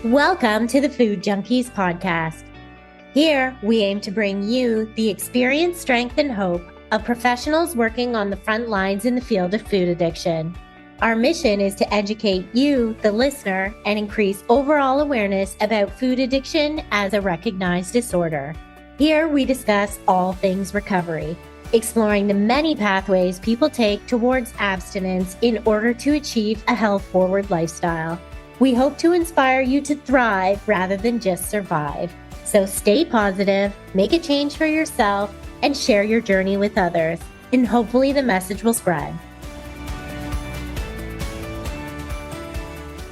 Welcome to the Food Junkies podcast. Here, we aim to bring you the experience, strength, and hope of professionals working on the front lines in the field of food addiction. Our mission is to educate you, the listener, and increase overall awareness about food addiction as a recognized disorder. Here, we discuss all things recovery, exploring the many pathways people take towards abstinence in order to achieve a health-forward lifestyle. We hope to inspire you to thrive rather than just survive. So stay positive, make a change for yourself, and share your journey with others. And hopefully the message will spread.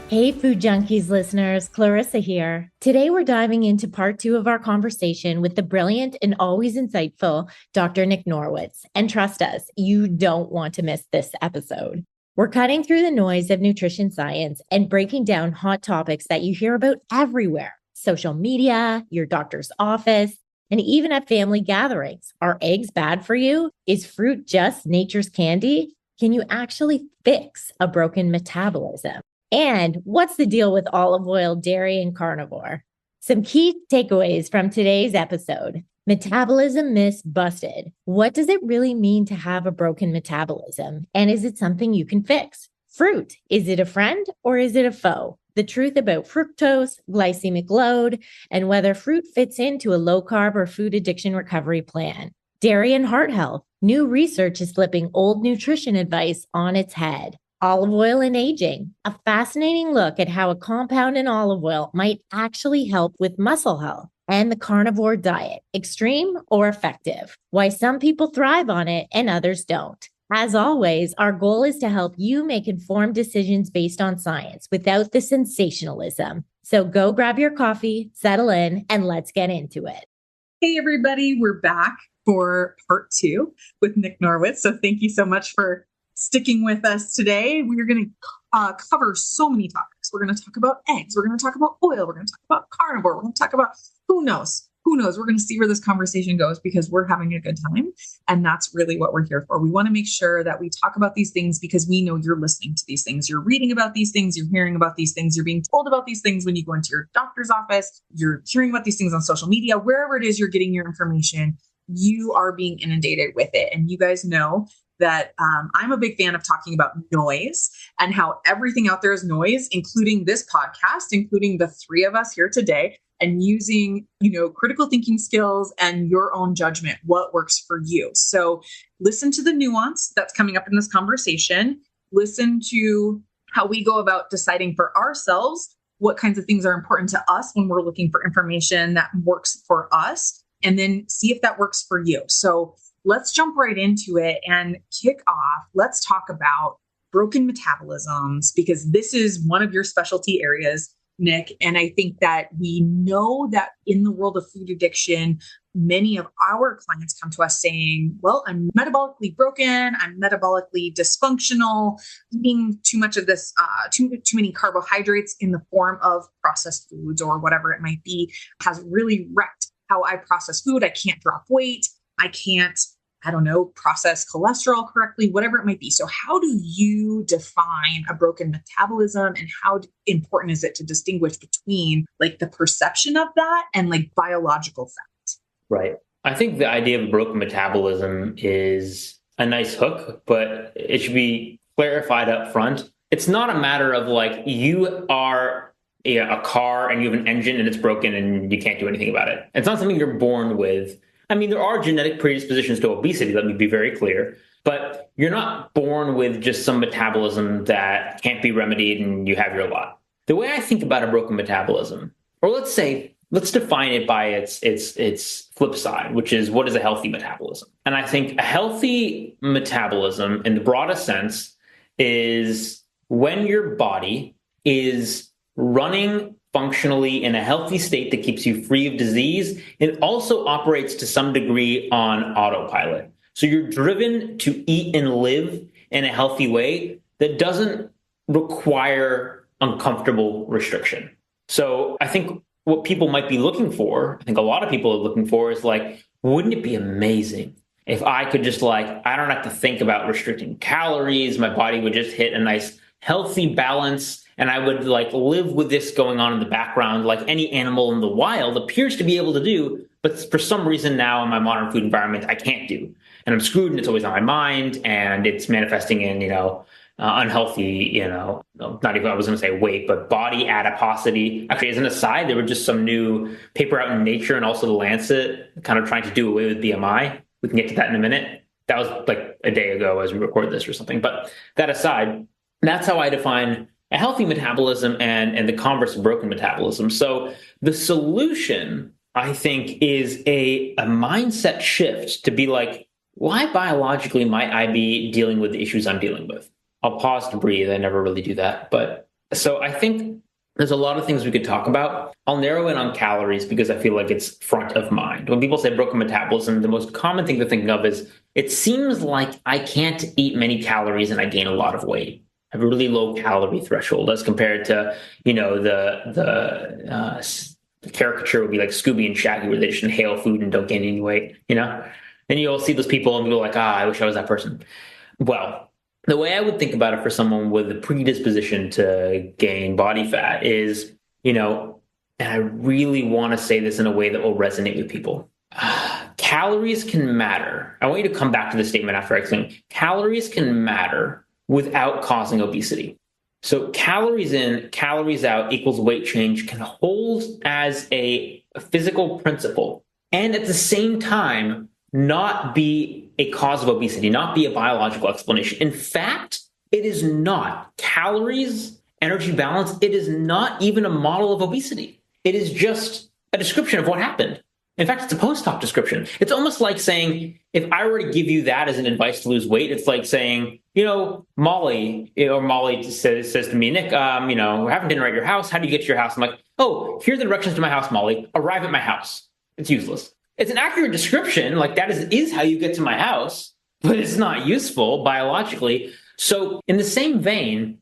Hey, Food Junkies listeners, Clarissa here. Today we're diving into part 2 of our conversation with the brilliant and always insightful Dr. Nick Norwitz. And trust us, you don't want to miss this episode. We're cutting through the noise of nutrition science and breaking down hot topics that you hear about everywhere. Social media, your doctor's office, and even at family gatherings. Are eggs bad for you? Is fruit just nature's candy? Can you actually fix a broken metabolism? And what's the deal with olive oil, dairy, and carnivore? Some key takeaways from today's episode. Metabolism myths busted. What does it really mean to have a broken metabolism? And is it something you can fix? Fruit, is it a friend or is it a foe? The truth about fructose, glycemic load, and whether fruit fits into a low-carb or food addiction recovery plan. Dairy and heart health. New research is flipping old nutrition advice on its head. Olive oil and aging. A fascinating look at how a compound in olive oil might actually help with muscle health. And the carnivore diet, extreme or effective, why some people thrive on it and others don't. As always, our goal is to help you make informed decisions based on science without the sensationalism. So go grab your coffee, settle in, and let's get into it. Hey, everybody, we're back for part 2 with Nick Norwitz. So thank you so much for sticking with us today. We're going to cover so many topics. We're going to talk about eggs. We're going to talk about oil. We're going to talk about carnivore. We're going to talk about who knows. We're going to see where this conversation goes because we're having a good time. And that's really what we're here for. We want to make sure that we talk about these things because we know you're listening to these things. You're reading about these things. You're hearing about these things. You're being told about these things when you go into your doctor's office. You're hearing about these things on social media. Wherever it is you're getting your information, you are being inundated with it. And you guys know that I'm a big fan of talking about noise and how everything out there is noise, including this podcast, including the three of us here today, and using, critical thinking skills and your own judgment, what works for you. So listen to the nuance that's coming up in this conversation. Listen to how we go about deciding for ourselves what kinds of things are important to us when we're looking for information that works for us, and then see if that works for you. So let's jump right into it and kick off. Let's talk about broken metabolisms because this is one of your specialty areas, Nick. And I think that we know that in the world of food addiction, many of our clients come to us saying, well, I'm metabolically broken. I'm metabolically dysfunctional, eating too much of this, too many carbohydrates in the form of processed foods or whatever it might be has really wrecked how I process food. I can't drop weight. I can't, process cholesterol correctly, whatever it might be. So how do you define a broken metabolism and how important is it to distinguish between the perception of that and biological fact? Right. I think the idea of a broken metabolism is a nice hook, but it should be clarified up front. It's not a matter of you are a car and you have an engine and it's broken and you can't do anything about it. It's not something you're born with. I mean, there are genetic predispositions to obesity, let me be very clear, but you're not born with just some metabolism that can't be remedied and you have your lot. The way I think about a broken metabolism, or let's define it by its flip side, which is what is a healthy metabolism? And I think a healthy metabolism in the broadest sense is when your body is running functionally in a healthy state that keeps you free of disease. It also operates to some degree on autopilot. So you're driven to eat and live in a healthy way that doesn't require uncomfortable restriction. So I think what people might be looking for, I think a lot of people are looking for is wouldn't it be amazing if I could just I don't have to think about restricting calories. My body would just hit a nice healthy balance, and I would like live with this going on in the background like any animal in the wild appears to be able to do, but for some reason now in my modern food environment, I can't do. And I'm screwed and it's always on my mind and it's manifesting in, unhealthy, not even, I was going to say weight, but body adiposity. Actually, as an aside, there was just some new paper out in Nature and also the Lancet kind of trying to do away with BMI. We can get to that in a minute. That was like a day ago as we record this or something. But that aside, that's how I define a healthy metabolism and the converse of broken metabolism. So the solution, I think, is a mindset shift to be like, why biologically might I be dealing with the issues I'm dealing with? I'll pause to breathe. I never really do that. But so I think there's a lot of things we could talk about. I'll narrow in on calories because I feel like it's front of mind. When people say broken metabolism, the most common thing to think of is it seems like I can't eat many calories and I gain a lot of weight. I have a really low calorie threshold as compared to, the caricature would be like Scooby and Shaggy where they just inhale food and don't gain any weight, Then you'll see those people and go like, I wish I was that person. Well, the way I would think about it for someone with a predisposition to gain body fat is, and I really want to say this in a way that will resonate with people. Calories can matter. I want you to come back to the statement after I explain. Calories can matter without causing obesity. So calories in, calories out equals weight change can hold as a physical principle and at the same time not be a cause of obesity, not be a biological explanation. In fact, it is not. Calories, energy balance, it is not even a model of obesity. It is just a description of what happened. In fact, it's a post-hoc description. It's almost like saying, if I were to give you that as an advice to lose weight, it's like saying, Molly says to me, Nick, we're having dinner at your house. How do you get to your house? I'm like, oh, here are the directions to my house, Molly. Arrive at my house. It's useless. It's an accurate description, like that is how you get to my house, but it's not useful biologically. So in the same vein,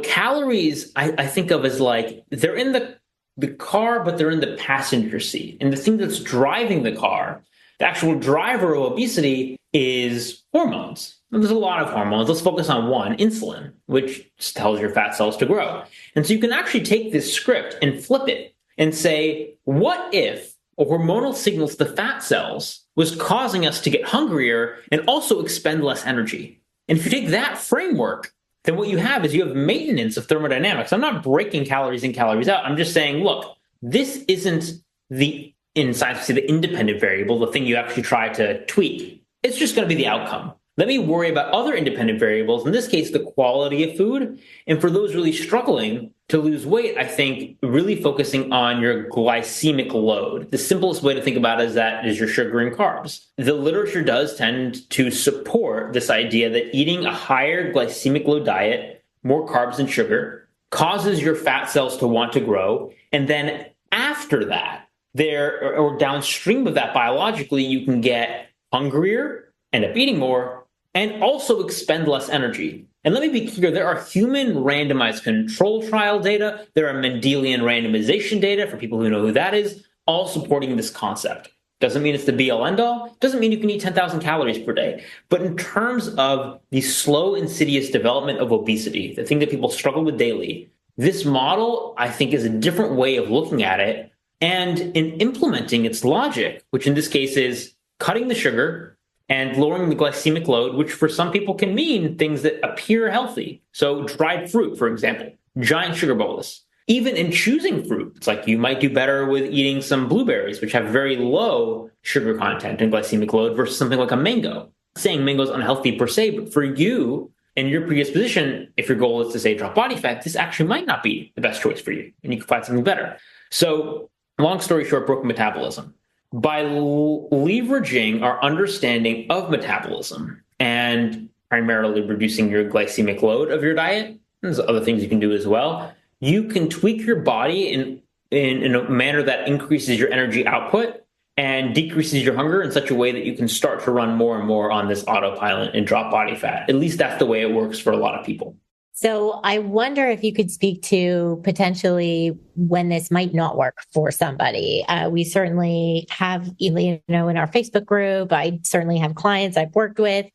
calories I think of as like they're in the car, but they're in the passenger seat. And the thing that's driving the car, the actual driver of obesity is hormones. And there's a lot of hormones. Let's focus on one, insulin, which tells your fat cells to grow. And so you can actually take this script and flip it and say, what if a hormonal signal to the fat cells was causing us to get hungrier and also expend less energy? And if you take that framework, then what you have is you have maintenance of thermodynamics. I'm not breaking calories in, calories out. I'm just saying, look, this isn't in science, we say the independent variable, the thing you actually try to tweak. It's just going to be the outcome. Let me worry about other independent variables, in this case, the quality of food. And for those really struggling to lose weight, I think really focusing on your glycemic load. The simplest way to think about it is your sugar and carbs. The literature does tend to support this idea that eating a higher glycemic load diet, more carbs and sugar, causes your fat cells to want to grow. And then after that, or downstream of that biologically, you can get hungrier, end up eating more, and also expend less energy. And let me be clear, there are human randomized control trial data, there are Mendelian randomization data, for people who know who that is, all supporting this concept. Doesn't mean it's the be-all end-all, doesn't mean you can eat 10,000 calories per day. But in terms of the slow, insidious development of obesity, the thing that people struggle with daily, this model, I think, is a different way of looking at it and in implementing its logic, which in this case is cutting the sugar, and lowering the glycemic load, which for some people can mean things that appear healthy. So dried fruit, for example, giant sugar bolus. Even in choosing fruit, it's like you might do better with eating some blueberries, which have very low sugar content and glycemic load versus something like a mango. Saying mango is unhealthy per se, but for you and your predisposition, if your goal is to say drop body fat, this actually might not be the best choice for you, and you can find something better. So long story short, broken metabolism. By leveraging our understanding of metabolism and primarily reducing your glycemic load of your diet, there's other things you can do as well, you can tweak your body in a manner that increases your energy output and decreases your hunger in such a way that you can start to run more and more on this autopilot and drop body fat. At least that's the way it works for a lot of people. So I wonder if you could speak to potentially when this might not work for somebody. We certainly have, in our Facebook group, I certainly have clients I've worked with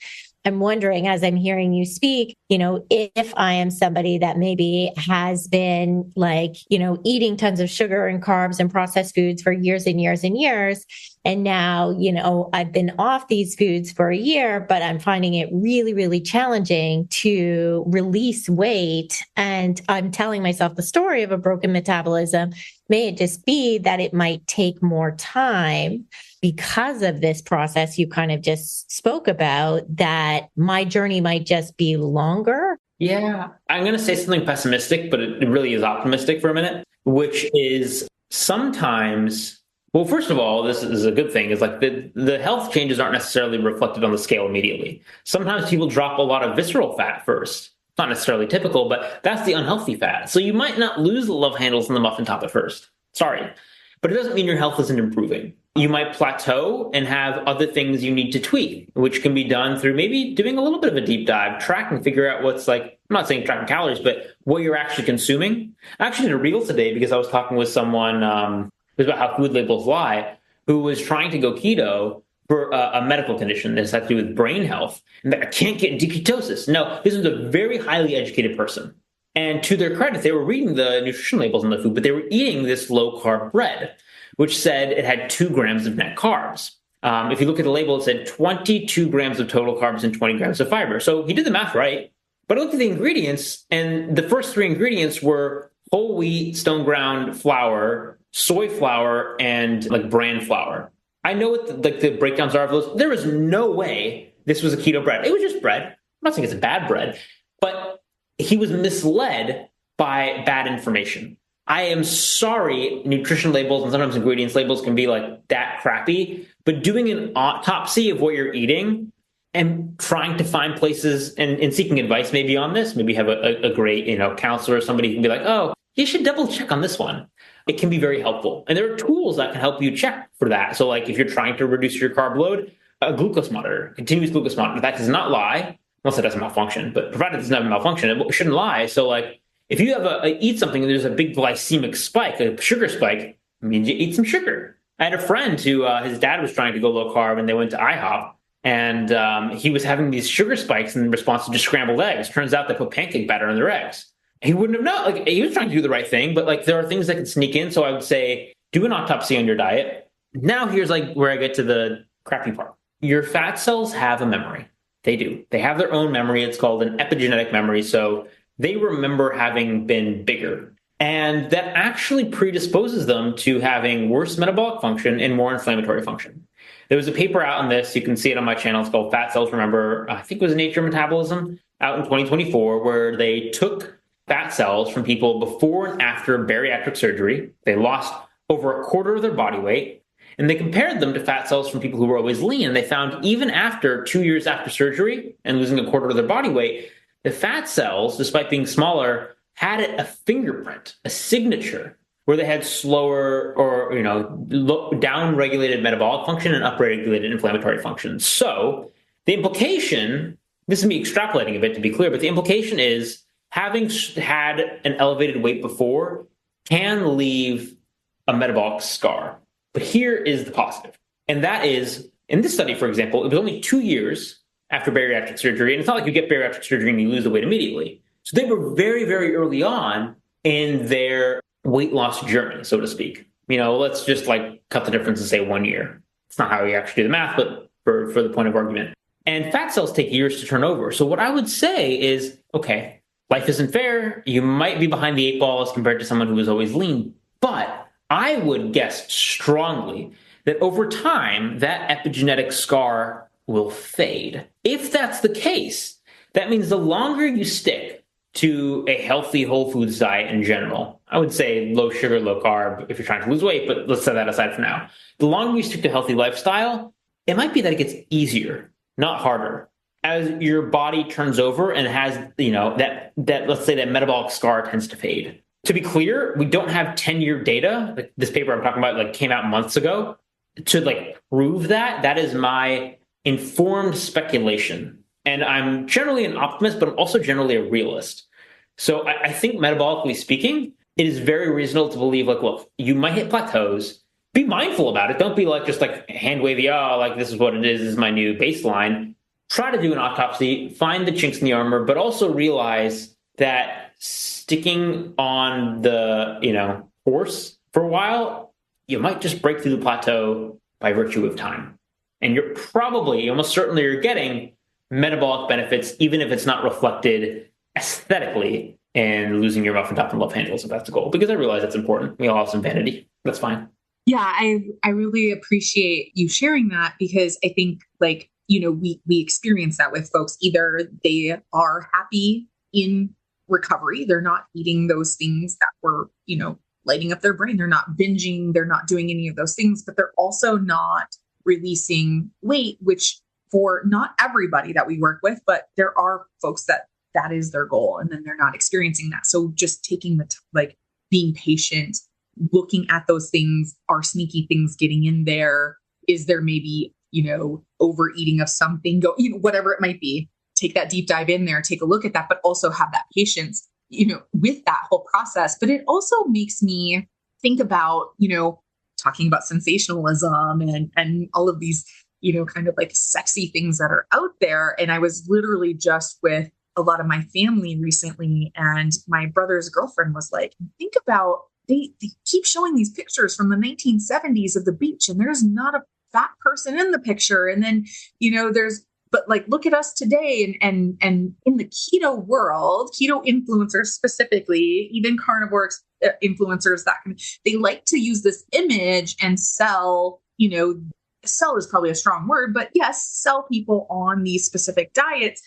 I'm wondering, as I'm hearing you speak, if I am somebody that maybe has been eating tons of sugar and carbs and processed foods for years and years and years. And now, I've been off these foods for a year, but I'm finding it really, really challenging to release weight. And I'm telling myself the story of a broken metabolism. May it just be that it might take more time because of this process you kind of just spoke about, that my journey might just be longer? Yeah, I'm going to say something pessimistic, but it really is optimistic for a minute, which is sometimes, well, first of all, this is a good thing, is like the health changes aren't necessarily reflected on the scale immediately. Sometimes people drop a lot of visceral fat first. Not necessarily typical, but that's the unhealthy fat. So you might not lose the love handles and the muffin top at first. Sorry. But it doesn't mean your health isn't improving. You might plateau and have other things you need to tweak, which can be done through maybe doing a little bit of a deep dive, tracking, figure out what's I'm not saying tracking calories, but what you're actually consuming. I actually did a reel today because I was talking with someone who's about how food labels lie, who was trying to go keto for a medical condition that has to do with brain health. And I can't get into ketosis. No, this is a very highly educated person. And to their credit, they were reading the nutrition labels on the food, but they were eating this low-carb bread, which said it had 2 grams of net carbs. If you look at the label, it said 22 grams of total carbs and 20 grams of fiber. So he did the math right. But I looked at the ingredients, and the first 3 ingredients were whole wheat, stone ground flour, soy flour, and bran flour. I know what the breakdowns are of those. There was no way this was a keto bread. It was just bread. I'm not saying it's a bad bread, but he was misled by bad information. I am sorry, nutrition labels and sometimes ingredients labels can be that crappy, but doing an autopsy of what you're eating and trying to find places and seeking advice maybe on this, maybe have a great counselor or somebody who can be like, oh, you should double check on this one. It can be very helpful. And there are tools that can help you check for that. So if you're trying to reduce your carb load, a glucose monitor, continuous glucose monitor, that does not lie, unless it doesn't malfunction, but provided it doesn't have a malfunction, it shouldn't lie. So if you have eat something and there's a big glycemic spike, a sugar spike, it means you eat some sugar. I had a friend who his dad was trying to go low carb and they went to IHOP and he was having these sugar spikes in response to just scrambled eggs. Turns out they put pancake batter in their eggs. He wouldn't have known. He was trying to do the right thing, but there are things that can sneak in. So I would say do an autopsy on your diet. Now here's where I get to the crappy part. Your fat cells have a memory. They do. They have their own memory. It's called an epigenetic memory. So they remember having been bigger. And that actually predisposes them to having worse metabolic function and more inflammatory function. There was a paper out on this. You can see it on my channel. It's called Fat Cells Remember. I think it was Nature Metabolism out in 2024, where they took fat cells from people before and after bariatric surgery. They lost over a quarter of their body weight. And they compared them to fat cells from people who were always lean. And they found even after 2 years after surgery and losing a quarter of their body weight, the fat cells, despite being smaller, had a fingerprint, a signature, where they had slower or down-regulated metabolic function and up-regulated inflammatory function. So the implication, this is me extrapolating a bit to be clear, but the implication is having had an elevated weight before can leave a metabolic scar. But here is the positive. And that is, in this study, for example, it was only 2 years after bariatric surgery. And it's not like you get bariatric surgery and you lose the weight immediately. So they were very, very early on in their weight loss journey, so to speak. Let's just cut the difference and say 1 year. It's not how you actually do the math, but for the point of argument. And fat cells take years to turn over. So what I would say is, okay, life isn't fair. You might be behind the 8 ball as compared to someone who was always lean. But I would guess strongly that over time, that epigenetic scar will fade. If that's the case, that means the longer you stick to a healthy whole foods diet in general, I would say low sugar, low carb if you're trying to lose weight, but let's set that aside for now. The longer you stick to a healthy lifestyle, it might be that it gets easier, not harder. As your body turns over and has, that let's say that metabolic scar tends to fade. To be clear, we don't have 10-year data. This paper I'm talking about came out months ago to prove that. That is my informed speculation. And I'm generally an optimist, but I'm also generally a realist. So I think metabolically speaking, it is very reasonable to believe look, you might hit plateaus. Be mindful about it. Don't be just hand wavy, this is what it is my new baseline. try to do an autopsy, find the chinks in the armor, but also realize that sticking on the, course for a while, you might just break through the plateau by virtue of time. And you're probably, almost certainly you're getting metabolic benefits, even if it's not reflected aesthetically in losing your muffin top and love handles, if that's the goal, because I realize that's important. We all have some vanity. That's fine. Yeah, I really appreciate you sharing that, because I think we experience that with folks. Either they are happy in recovery, they're not eating those things that were, lighting up their brain. They're not binging, they're not doing any of those things, but they're also not releasing weight, which for not everybody that we work with, but there are folks that is their goal, and then they're not experiencing that. So just taking being patient, looking at those things, are sneaky things getting in there? Is there maybe, overeating of something, whatever it might be, take that deep dive in there, take a look at that, but also have that patience, with that whole process. But it also makes me think about, talking about sensationalism and all of these, kind of like sexy things that are out there. And I was literally just with a lot of my family recently, and my brother's girlfriend was like, think about, they keep showing these pictures from the 1970s of the beach, and there's not a fat person in the picture. And then, but look at us today, and in the keto world, keto influencers specifically, even carnivore influencers, they like to use this image and sell, sell is probably a strong word, but yes, sell people on these specific diets.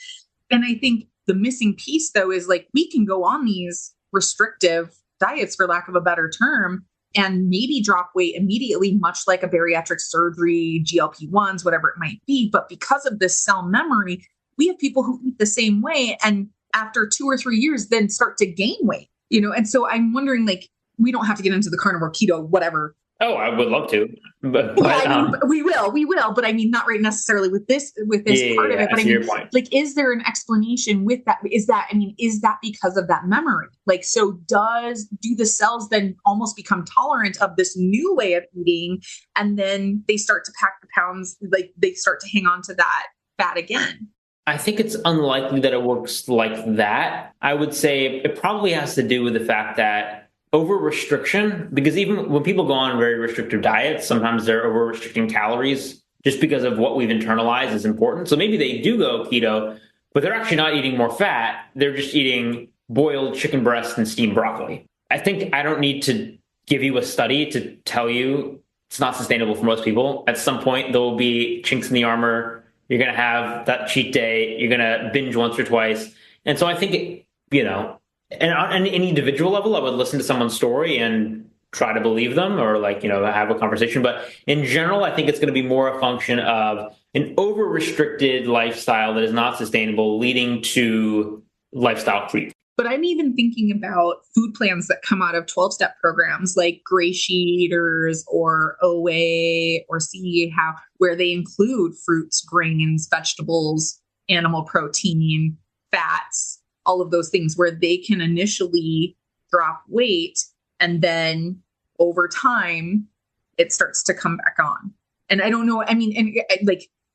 And I think the missing piece though is we can go on these restrictive diets, for lack of a better term, and maybe drop weight immediately, much like a bariatric surgery, GLP-1s, whatever it might be. But because of this cell memory, we have people who eat the same way, and after 2 or 3 years, then start to gain weight, And so I'm wondering, we don't have to get into the carnivore, keto, whatever. Oh, I would love to, but we will. But I mean, not right necessarily with this part of it. But I mean, is there an explanation with that? Is that because of that memory? So do the cells then almost become tolerant of this new way of eating, and then they start to pack the pounds, they start to hang on to that fat again? I think it's unlikely that it works like that. I would say it probably has to do with the fact that over restriction, because even when people go on very restrictive diets, sometimes they're over restricting calories just because of what we've internalized is important. So maybe they do go keto, but they're actually not eating more fat. They're just eating boiled chicken breast and steamed broccoli. I think I don't need to give you a study to tell you it's not sustainable for most people. At some point, there will be chinks in the armor. You're going to have that cheat day. You're going to binge once or twice. And so I think, and on an individual level, I would listen to someone's story and try to believe them, or have a conversation. But in general, I think it's going to be more a function of an over-restricted lifestyle that is not sustainable, leading to lifestyle creep. But I'm even thinking about food plans that come out of 12-step programs like Gray Sheeters or OA or CEHOW, where they include fruits, grains, vegetables, animal protein, fats, all of those things, where they can initially drop weight, and then over time it starts to come back on. And I don't know,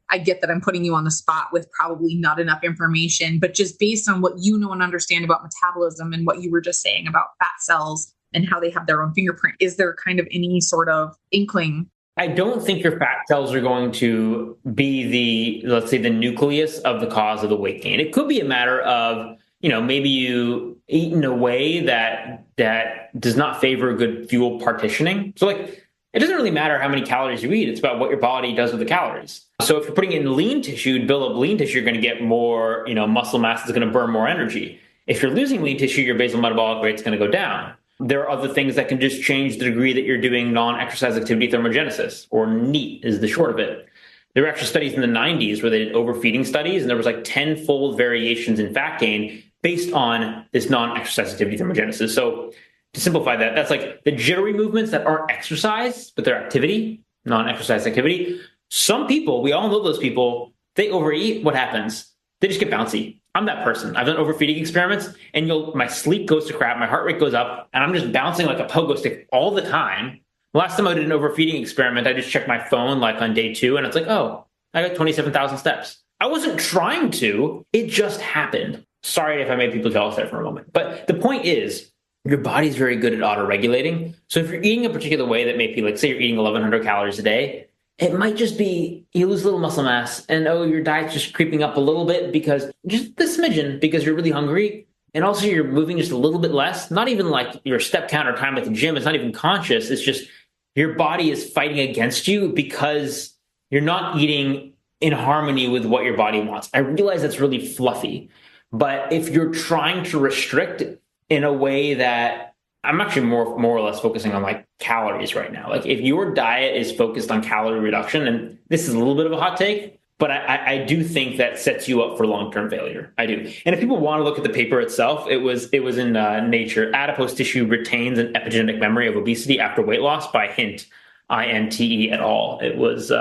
I get that I'm putting you on the spot with probably not enough information, but just based on what you know and understand about metabolism and what you were just saying about fat cells and how they have their own fingerprint, is there kind of any sort of inkling? I don't think your fat cells are going to be let's say the nucleus of the cause of the weight gain. It could be a matter of, maybe you eat in a way that does not favor good fuel partitioning. So it doesn't really matter how many calories you eat. It's about what your body does with the calories. So if you're putting it in lean tissue, to build up lean tissue, you're going to get more, muscle mass is going to burn more energy. If you're losing lean tissue, your basal metabolic rate is going to go down. There are other things that can just change the degree that you're doing non-exercise activity thermogenesis, or NEAT is the short of it. There were actually studies in the 90s where they did overfeeding studies, and there was 10-fold variations in fat gain based on this non-exercise activity thermogenesis. So to simplify that, that's the jittery movements that aren't exercise, but they're activity, non-exercise activity. Some people, we all know those people, they overeat. What happens? They just get bouncy. I'm that person. I've done overfeeding experiments, and my sleep goes to crap, my heart rate goes up, and I'm just bouncing like a pogo stick all the time. Last time I did an overfeeding experiment, I just checked my phone on day 2, and it's oh, I got 27,000 steps. I wasn't trying to, it just happened. Sorry if I made people jealous there for a moment. But the point is, your body's very good at auto-regulating. So if you're eating a particular way that may be, like, say you're eating 1,100 calories a day, it might just be you lose a little muscle mass and, oh, your diet's just creeping up a little bit because just the smidgen because you're really hungry. And also you're moving just a little bit less, not even like your step count or time at the gym. It's not even conscious. It's just your body is fighting against you because you're not eating in harmony with what your body wants. I realize that's really fluffy, but if you're trying to restrict in a way that I'm actually more or less focusing on like calories right now. Like if your diet is focused on calorie reduction, and this is a little bit of a hot take, but I do think that sets you up for long-term failure. I do. And if people want to look at the paper itself, it was in Nature. Adipose tissue retains an epigenetic memory of obesity after weight loss by Hint, INTE et al. It was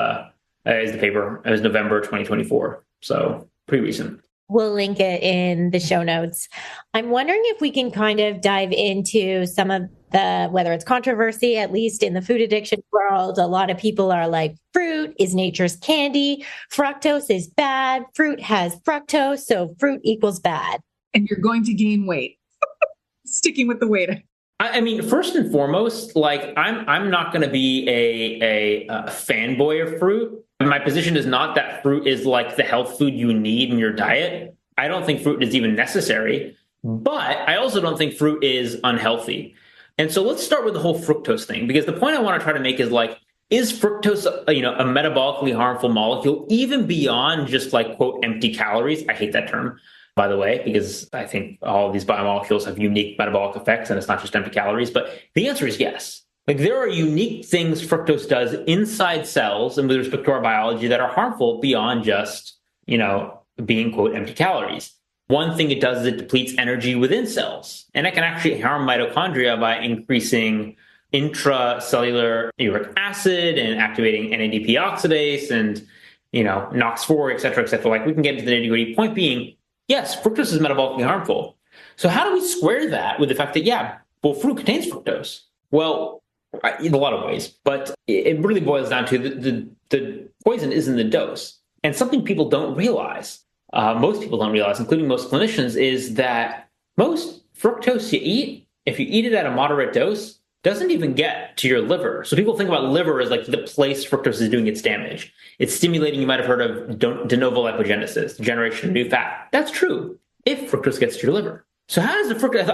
is the paper. It was November 2024. So pretty recent. We'll link it in the show notes. I'm wondering if we can kind of dive into some of the, whether it's controversy, at least in the food addiction world. A lot of people are like, fruit is nature's candy. Fructose is bad. Fruit has fructose, so fruit equals bad. And you're going to gain weight. Sticking with the weight. I mean, first and foremost, like I'm not going to be a fanboy of fruit. My position is not that fruit is like the health food you need in your diet. I don't think fruit is even necessary, but I also don't think fruit is unhealthy. And so let's start with the whole fructose thing, because the point I want to try to make is like, is fructose, a metabolically harmful molecule, even beyond just like, quote, empty calories? I hate that term, by the way, because I think all of these biomolecules have unique metabolic effects and it's not just empty calories. But the answer is yes. Like there are unique things fructose does inside cells and with respect to our biology that are harmful beyond just, being, quote, empty calories. One thing it does is it depletes energy within cells, and it can actually harm mitochondria by increasing intracellular uric acid and activating NADP oxidase and, NOx4, et cetera, Like we can get into the nitty-gritty. Point being, yes, fructose is metabolically harmful. So how do we square that with the fact that, fruit contains fructose? Well, in a lot of ways, but it really boils down to the poison is in the dose. And something people don't realize, most people don't realize, including most clinicians, is that most fructose you eat, if you eat it at a moderate dose, doesn't even get to your liver. So people think about liver as like the place fructose is doing its damage. It's stimulating, you might have heard of de novo lipogenesis, the generation of new fat. That's true if fructose gets to your liver. So how does the fructose,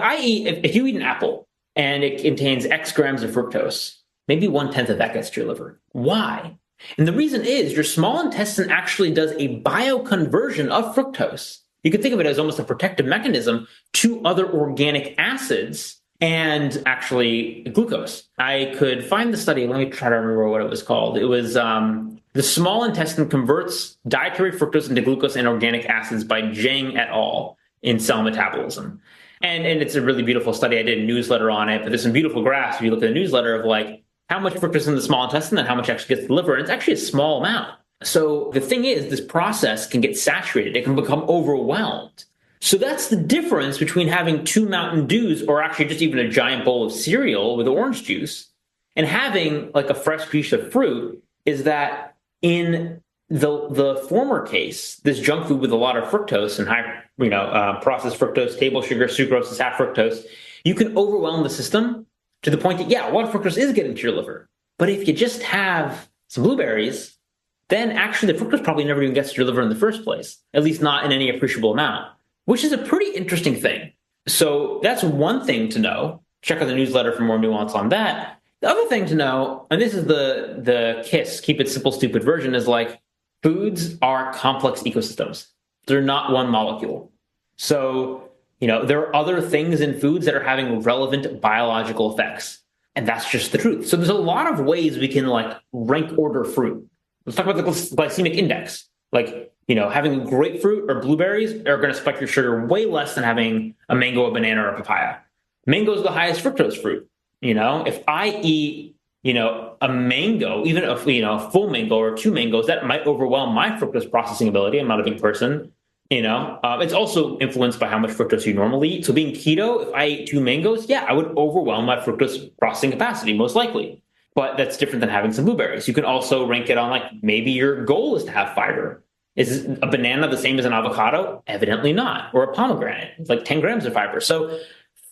if you eat an apple, and it contains X grams of fructose, maybe 1/10 of that gets to your liver. Why? And the reason is your small intestine actually does a bioconversion of fructose. You can think of it as almost a protective mechanism to other organic acids and actually glucose. I could find the study. Let me try to remember what it was called. It was the small intestine converts dietary fructose into glucose and organic acids by Zhang et al. In Cell Metabolism. And it's a really beautiful study. I did a newsletter on it, but there's some beautiful graphs if you look at the newsletter of like how much fructose is in the small intestine and how much actually gets to the liver. And it's actually a small amount. So the thing is, this process can get saturated. It can become overwhelmed. So that's the difference between having 2 Mountain Dews or actually just even a giant bowl of cereal with orange juice and having like a fresh piece of fruit, is that in the former case, this junk food with a lot of fructose and high, processed fructose, table sugar, sucrose is half fructose, you can overwhelm the system to the point that, a lot of fructose is getting to your liver. But if you just have some blueberries, then actually the fructose probably never even gets to your liver in the first place, at least not in any appreciable amount, which is a pretty interesting thing. So that's one thing to know. Check out the newsletter for more nuance on that. The other thing to know, and this is the KISS, keep it simple, stupid version, is like, foods are complex ecosystems. They're not one molecule. So, there are other things in foods that are having relevant biological effects. And that's just the truth. So there's a lot of ways we can like rank order fruit. Let's talk about the glycemic index. Like, having grapefruit or blueberries are going to spike your sugar way less than having a mango, a banana, or a papaya. Mango is the highest fructose fruit. If I eat a mango, even a full mango or 2 mangoes, that might overwhelm my fructose processing ability. I'm not a big person, It's also influenced by how much fructose you normally eat. So being keto, if I ate 2 mangoes, I would overwhelm my fructose processing capacity, most likely. But that's different than having some blueberries. You can also rank it on like maybe your goal is to have fiber. Is a banana the same as an avocado? Evidently not. Or a pomegranate. It's like 10 grams of fiber. So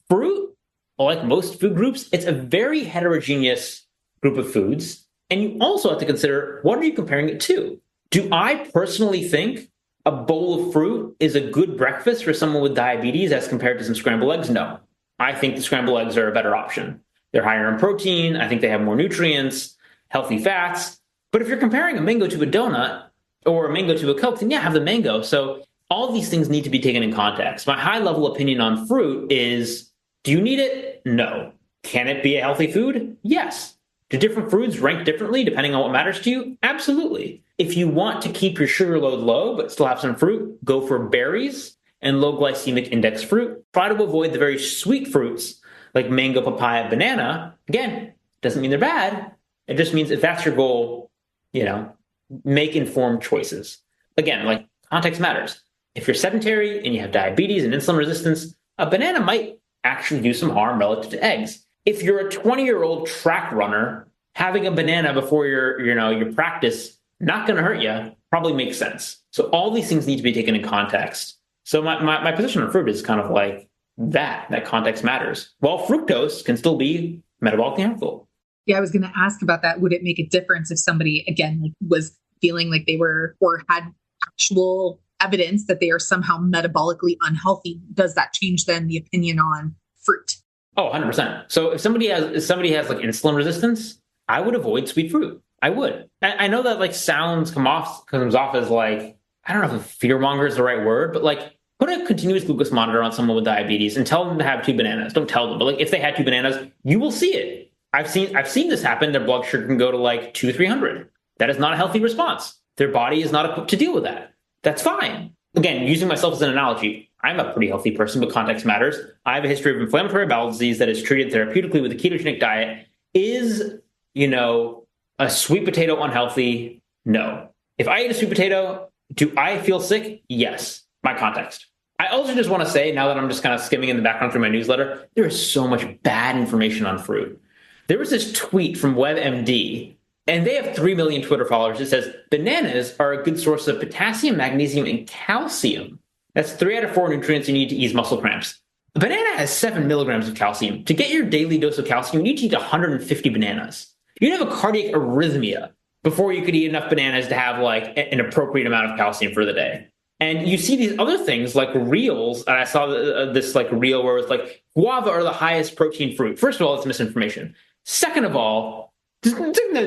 fruit, like most food groups, it's a very heterogeneous group of foods. And you also have to consider, what are you comparing it to? Do I personally think a bowl of fruit is a good breakfast for someone with diabetes as compared to some scrambled eggs? No. I think the scrambled eggs are a better option. They're higher in protein. I think they have more nutrients, healthy fats. But if you're comparing a mango to a donut or a mango to a Coke, then yeah, have the mango. So all these things need to be taken in context. My high level opinion on fruit is, do you need it? No. Can it be a healthy food? Yes. Do different foods rank differently depending on what matters to you? Absolutely. If you want to keep your sugar load low but still have some fruit, go for berries and low glycemic index fruit. Try to avoid the very sweet fruits like mango, papaya, banana. Again, doesn't mean they're bad. It just means if that's your goal, make informed choices. Again, like context matters. If you're sedentary and you have diabetes and insulin resistance, a banana might actually do some harm relative to eggs. If you're a 20-year-old track runner, having a banana before your practice, not going to hurt you, probably makes sense. So all these things need to be taken in context. So my position on fruit is kind of like that context matters. While fructose can still be metabolically harmful. Yeah, I was going to ask about that. Would it make a difference if somebody, again, was feeling like they were or had actual evidence that they are somehow metabolically unhealthy? Does that change then the opinion on fruit? Oh, 100%. So if somebody has like insulin resistance, I would avoid sweet fruit. I would. I know that comes off as like, I don't know if fear-monger is the right word, but like put a continuous glucose monitor on someone with diabetes and tell them to have 2 bananas. Don't tell them, but like if they had 2 bananas, you will see it. I've seen this happen. Their blood sugar can go to like 200-300. That is not a healthy response. Their body is not equipped to deal with that. That's fine. Again, using myself as an analogy, I'm a pretty healthy person, but context matters. I have a history of inflammatory bowel disease that is treated therapeutically with a ketogenic diet. Is, a sweet potato unhealthy? No. If I eat a sweet potato, do I feel sick? Yes. My context. I also just want to say, now that I'm just kind of skimming in the background through my newsletter, there is so much bad information on fruit. There was this tweet from WebMD, and they have 3 million Twitter followers. It says, bananas are a good source of potassium, magnesium, and calcium. That's 3 out of 4 nutrients you need to ease muscle cramps. A banana has 7 milligrams of calcium. To get your daily dose of calcium, you need to eat 150 bananas. You'd have a cardiac arrhythmia before you could eat enough bananas to have like an appropriate amount of calcium for the day. And you see these other things like reels, and I saw this like reel where it's like guava are the highest protein fruit. First of all, it's misinformation. Second of all, there's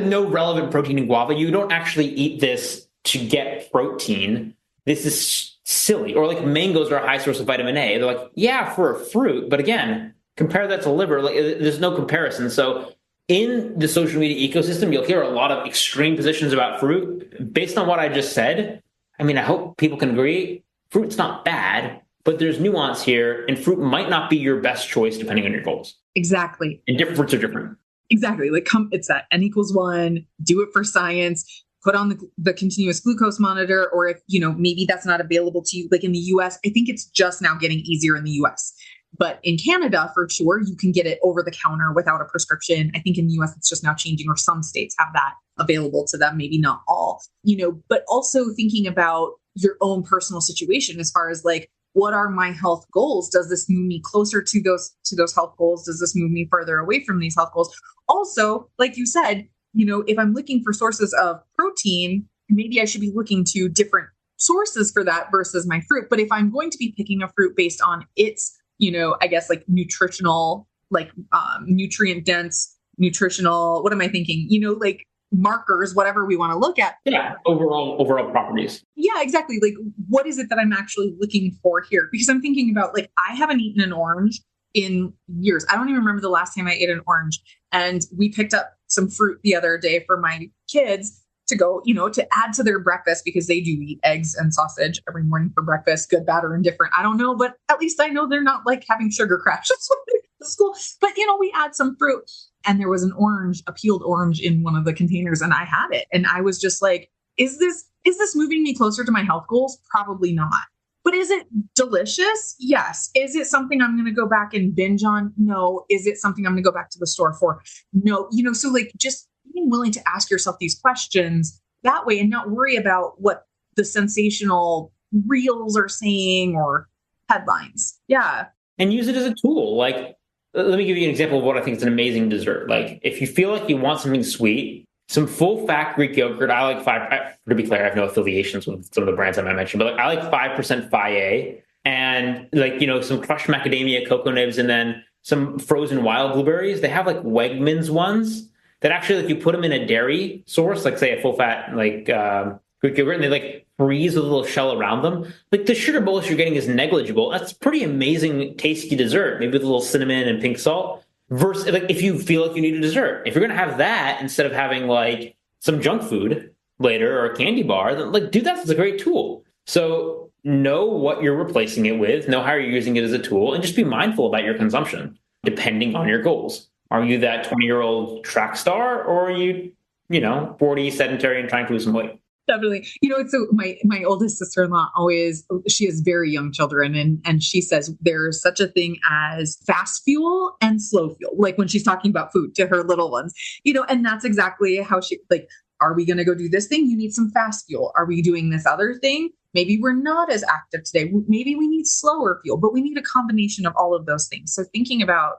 no relevant protein in guava. You don't actually eat this to get protein. This is silly. Or like mangoes are a high source of vitamin A. They're like, yeah, for a fruit, but again, compare that to liver. Like, there's no comparison. So in the social media ecosystem, you'll hear a lot of extreme positions about fruit. Based on what I just said, I mean, I hope people can agree. Fruit's not bad, but there's nuance here, and fruit might not be your best choice depending on your goals. Exactly. And different fruits are different. Exactly. Like it's that N=1, do it for science, put on the continuous glucose monitor, or if, maybe that's not available to you, like in the US, I think it's just now getting easier in the US. But in Canada, for sure, you can get it over the counter without a prescription. I think in the US, it's just now changing, or some states have that available to them, maybe not all, but also thinking about your own personal situation as far as like, what are my health goals? Does this move me closer to those health goals? Does this move me further away from these health goals? Also, like you said, if I'm looking for sources of protein, maybe I should be looking to different sources for that versus my fruit. But if I'm going to be picking a fruit based on its I guess like nutritional, like nutrient dense, nutritional, what am I thinking? Like markers, whatever we want to look at. Yeah, overall properties. Yeah, exactly. Like, what is it that I'm actually looking for here? Because I'm thinking about like, I haven't eaten an orange in years. I don't even remember the last time I ate an orange. And we picked up some fruit the other day for my kids to go, to add to their breakfast, because they do eat eggs and sausage every morning for breakfast, good, bad, or indifferent. I don't know, but at least I know they're not like having sugar crashes when they go to school. But, we add some fruit, and there was a peeled orange in one of the containers, and I had it. And I was just like, is this moving me closer to my health goals? Probably not. But is it delicious? Yes. Is it something I'm going to go back and binge on? No. Is it something I'm going to go back to the store for? No. So like just being willing to ask yourself these questions that way and not worry about what the sensational reels are saying or headlines. Yeah. And use it as a tool. Like, let me give you an example of what I think is an amazing dessert. Like, if you feel like you want something sweet, some full fat Greek yogurt. I like to be clear, I have no affiliations with some of the brands I might mention, but like, I like 5% Faye and like, some crushed macadamia, cocoa nibs, and then some frozen wild blueberries. They have like Wegmans ones that actually, like, you put them in a dairy source, like say a full fat, like, Greek yogurt, and they like freeze with a little shell around them. Like, the sugar bolus you're getting is negligible. That's pretty amazing, tasty dessert, maybe with a little cinnamon and pink salt. Versus, like, if you feel like you need a dessert, if you're going to have that instead of having like some junk food later or a candy bar, then like, do that. It's a great tool. So know what you're replacing it with, know how you're using it as a tool, and just be mindful about your consumption depending on your goals. Are you that 20-year-old track star, or are you, 40, sedentary and trying to lose some weight? Definitely. It's so my oldest sister-in-law she has very young children, and she says there's such a thing as fast fuel and slow fuel. Like when she's talking about food to her little ones, and that's exactly how she, like, are we going to go do this thing? You need some fast fuel. Are we doing this other thing? Maybe we're not as active today. Maybe we need slower fuel, but we need a combination of all of those things. So thinking about,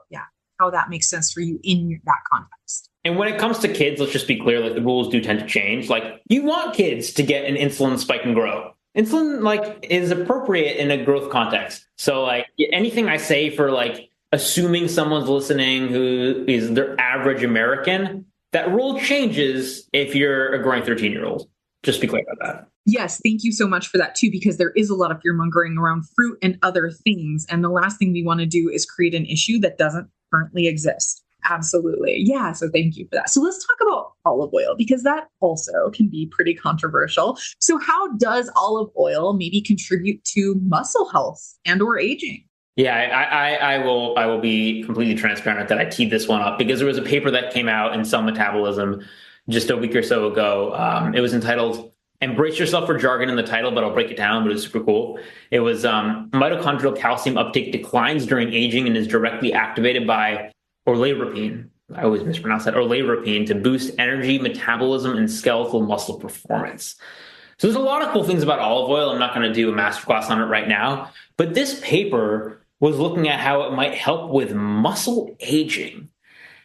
how that makes sense for you in that context. And when it comes to kids, let's just be clear, like, the rules do tend to change. Like, you want kids to get an insulin spike and grow. Insulin, like, is appropriate in a growth context. So, like, anything I say for, like, assuming someone's listening who is their average American, that rule changes if you're a growing 13-year-old. Just be clear about that. Yes, thank you so much for that too, because there is a lot of fear-mongering around fruit and other things. And the last thing we want to do is create an issue that doesn't currently exist. Absolutely. Yeah. So thank you for that. So let's talk about olive oil, because that also can be pretty controversial. So how does olive oil maybe contribute to muscle health and or aging? Yeah, I will be completely transparent that I teed this one up because there was a paper that came out in Cell Metabolism just a week or so ago. It was entitled, and brace yourself for jargon in the title, but I'll break it down, but it's super cool. It was mitochondrial calcium uptake declines during aging and is directly activated by orelapine. I always mispronounce that. Orelapine to boost energy, metabolism, and skeletal muscle performance. So there's a lot of cool things about olive oil. I'm not going to do a masterclass on it right now, but this paper was looking at how it might help with muscle aging.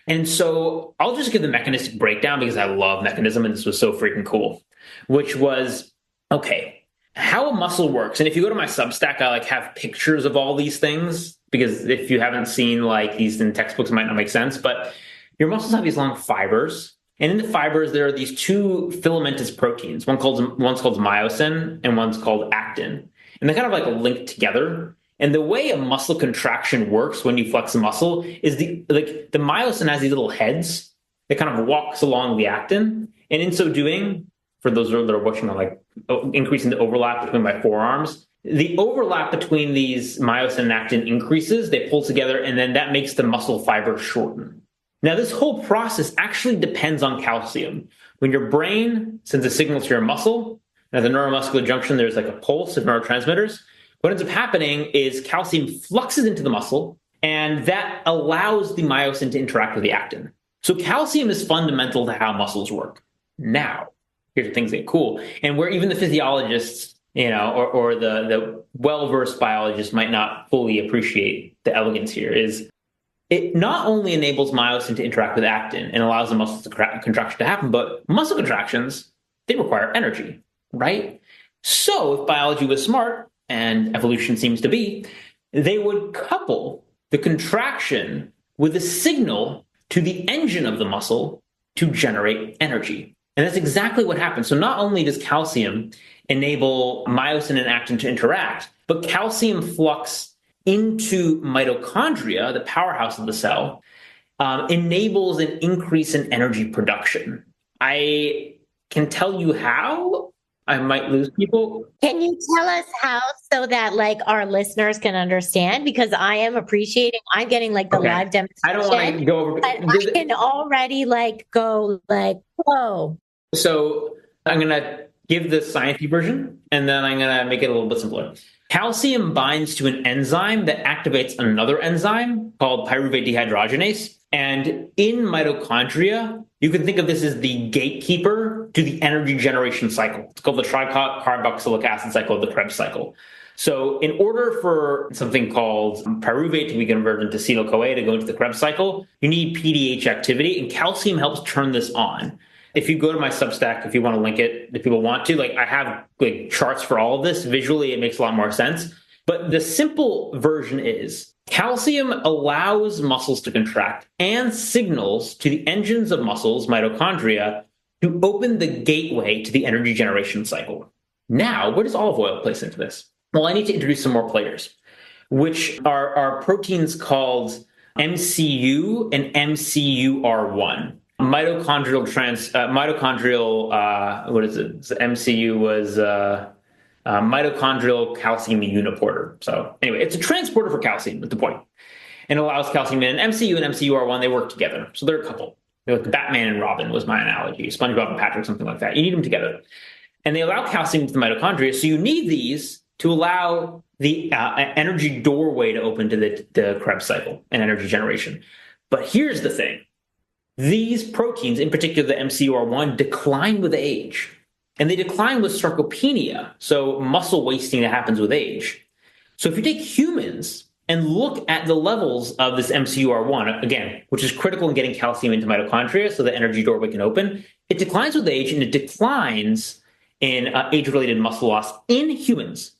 And so I'll just give the mechanistic breakdown because I love mechanism and this was so freaking cool, which was, okay, how a muscle works. And if you go to my Substack, I have pictures of all these things because if you haven't seen these in textbooks, it might not make sense, but your muscles have these long fibers. And in the fibers, there are these two filamentous proteins. One's called myosin and one's called actin. And they kind of link together. And the way a muscle contraction works when you flex a muscle is the myosin has these little heads that kind of walks along the actin. And in so doing, for those that are watching increasing the overlap between my forearms, the overlap between these myosin and actin increases, they pull together, and then that makes the muscle fiber shorten. Now, this whole process actually depends on calcium. When your brain sends a signal to your muscle, and at the neuromuscular junction, there's a pulse of neurotransmitters. What ends up happening is calcium fluxes into the muscle, and that allows the myosin to interact with the actin. So calcium is fundamental to how muscles work. Now, here's where things get cool. And where even the physiologists, or the well-versed biologists might not fully appreciate the elegance here is it not only enables myosin to interact with actin and allows the muscle contraction to happen, but muscle contractions, they require energy, right? So if biology was smart, and evolution seems to be, they would couple the contraction with a signal to the engine of the muscle to generate energy. And that's exactly what happens. So not only does calcium enable myosin and actin to interact, but calcium flux into mitochondria, the powerhouse of the cell, enables an increase in energy production. I can tell you how. I might lose people. Can you tell us how so that our listeners can understand? Because I am appreciating, I'm getting the live demonstration. I don't want to go over. I can already go whoa. So I'm going to give the sciencey version and then I'm going to make it a little bit simpler. Calcium binds to an enzyme that activates another enzyme called pyruvate dehydrogenase. And in mitochondria, you can think of this as the gatekeeper to the energy generation cycle. It's called the tricarboxylic acid cycle, the Krebs cycle. So in order for something called pyruvate to be converted into acetyl-CoA to go into the Krebs cycle, you need PDH activity, and calcium helps turn this on. If you go to my Substack, if you want to link it, if people want to, like I have like charts for all of this. Visually, it makes a lot more sense. But the simple version is calcium allows muscles to contract and signals to the engines of muscles, mitochondria, to open the gateway to the energy generation cycle. Now, where does olive oil place into this? Well, I need to introduce some more players, which are proteins called MCU and MCUR1. What is it? So MCU was mitochondrial calcium uniporter. So anyway, it's a transporter for calcium, is the point. And allows calcium in. MCU and MCUR1, they work together. So they're a couple. They're like Batman and Robin was my analogy. SpongeBob and Patrick, something like that. You need them together. And they allow calcium to the mitochondria. So you need these to allow the energy doorway to open to the Krebs cycle and energy generation. But here's the thing. These proteins, in particular the MCUR1, decline with age. And they decline with sarcopenia, so muscle wasting that happens with age. So if you take humans and look at the levels of this MCUR1, again, which is critical in getting calcium into mitochondria so the energy doorway can open, it declines with age, and it declines in age-related muscle loss in humans.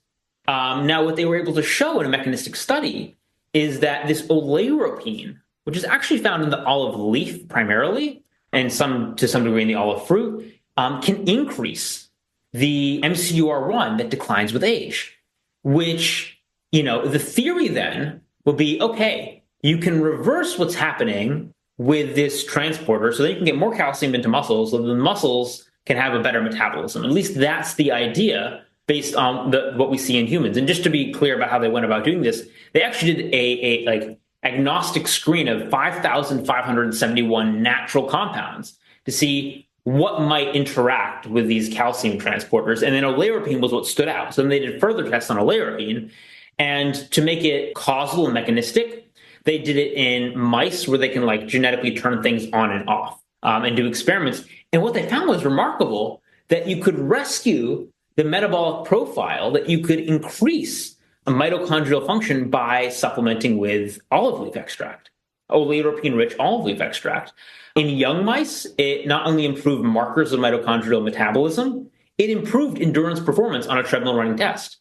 Now, what they were able to show in a mechanistic study is that this oleuropein, which is actually found in the olive leaf primarily, and to some degree in the olive fruit, can increase the MCUR1 that declines with age, which, the theory then will be, okay, you can reverse what's happening with this transporter so that you can get more calcium into muscles so the muscles can have a better metabolism. At least that's the idea based on what we see in humans. And just to be clear about how they went about doing this, they actually did a agnostic screen of 5,571 natural compounds to see what might interact with these calcium transporters. And then oleuropein was what stood out. So then they did further tests on oleuropein. And to make it causal and mechanistic, they did it in mice where they can genetically turn things on and off and do experiments. And what they found was remarkable, that you could rescue the metabolic profile, that you could increase a mitochondrial function by supplementing with olive leaf extract, oleuropein-rich olive leaf extract. In young mice, it not only improved markers of mitochondrial metabolism, it improved endurance performance on a treadmill running test.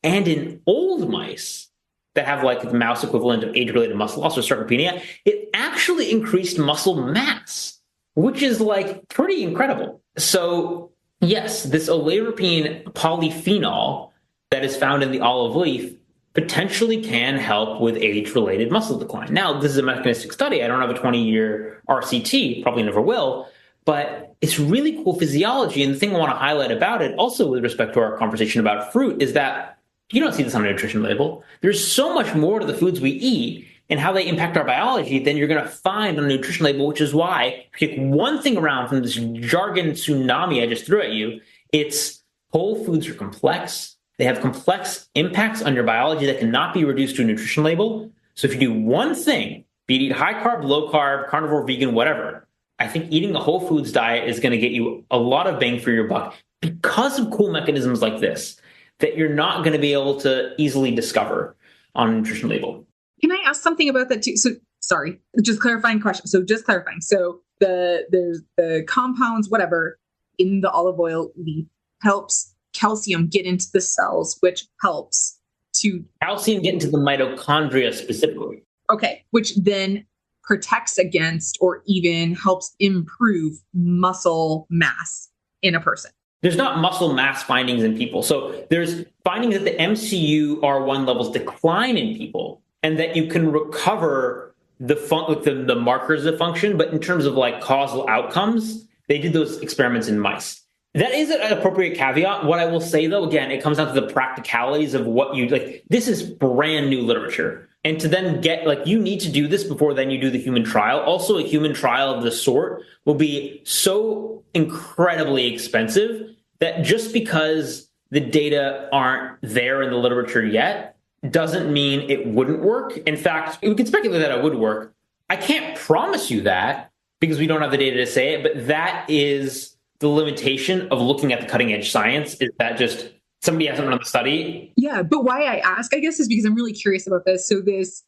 And in old mice that have the mouse equivalent of age-related muscle loss or sarcopenia, it actually increased muscle mass, which is pretty incredible. So yes, this oleuropein polyphenol that is found in the olive leaf potentially can help with age-related muscle decline. Now, this is a mechanistic study. I don't have a 20-year RCT, probably never will, but it's really cool physiology. And the thing I want to highlight about it, also with respect to our conversation about fruit, is that you don't see this on a nutrition label. There's so much more to the foods we eat and how they impact our biology than you're going to find on a nutrition label, which is why, if you pick one thing around from this jargon tsunami I just threw at you, it's whole foods are complex. They have complex impacts on your biology that cannot be reduced to a nutrition label. So if you do one thing, be it eat high carb, low carb, carnivore, vegan, whatever, I think eating a whole foods diet is going to get you a lot of bang for your buck because of cool mechanisms like this that you're not going to be able to easily discover on a nutrition label. Can I ask something about that too? So, sorry, just clarifying question. So just clarifying. So there's the compounds, whatever, in the olive oil leaf helps calcium get into the cells, which helps to... Calcium get into the mitochondria specifically. Okay, which then protects against or even helps improve muscle mass in a person. There's not muscle mass findings in people. So there's findings that the MCUR1 levels decline in people and that you can recover the markers of function. But in terms of causal outcomes, they did those experiments in mice. That is an appropriate caveat. What I will say, though, again, it comes down to the practicalities of what you This is brand new literature. And to then get, you need to do this before then you do the human trial. Also, a human trial of this sort will be so incredibly expensive that just because the data aren't there in the literature yet doesn't mean it wouldn't work. In fact, we can speculate that it would work. I can't promise you that because we don't have the data to say it, but that is the limitation of looking at the cutting edge science is that just somebody hasn't run the study. Yeah, but why I ask, I guess, is because I'm really curious about this. So these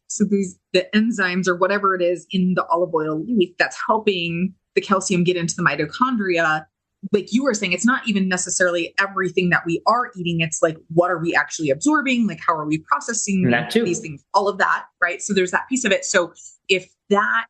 the enzymes or whatever it is in the olive oil leaf that's helping the calcium get into the mitochondria. Like you were saying, it's not even necessarily everything that we are eating. It's like, what are we actually absorbing? Like, how are we processing these things? All of that, right? So there's that piece of it. So if that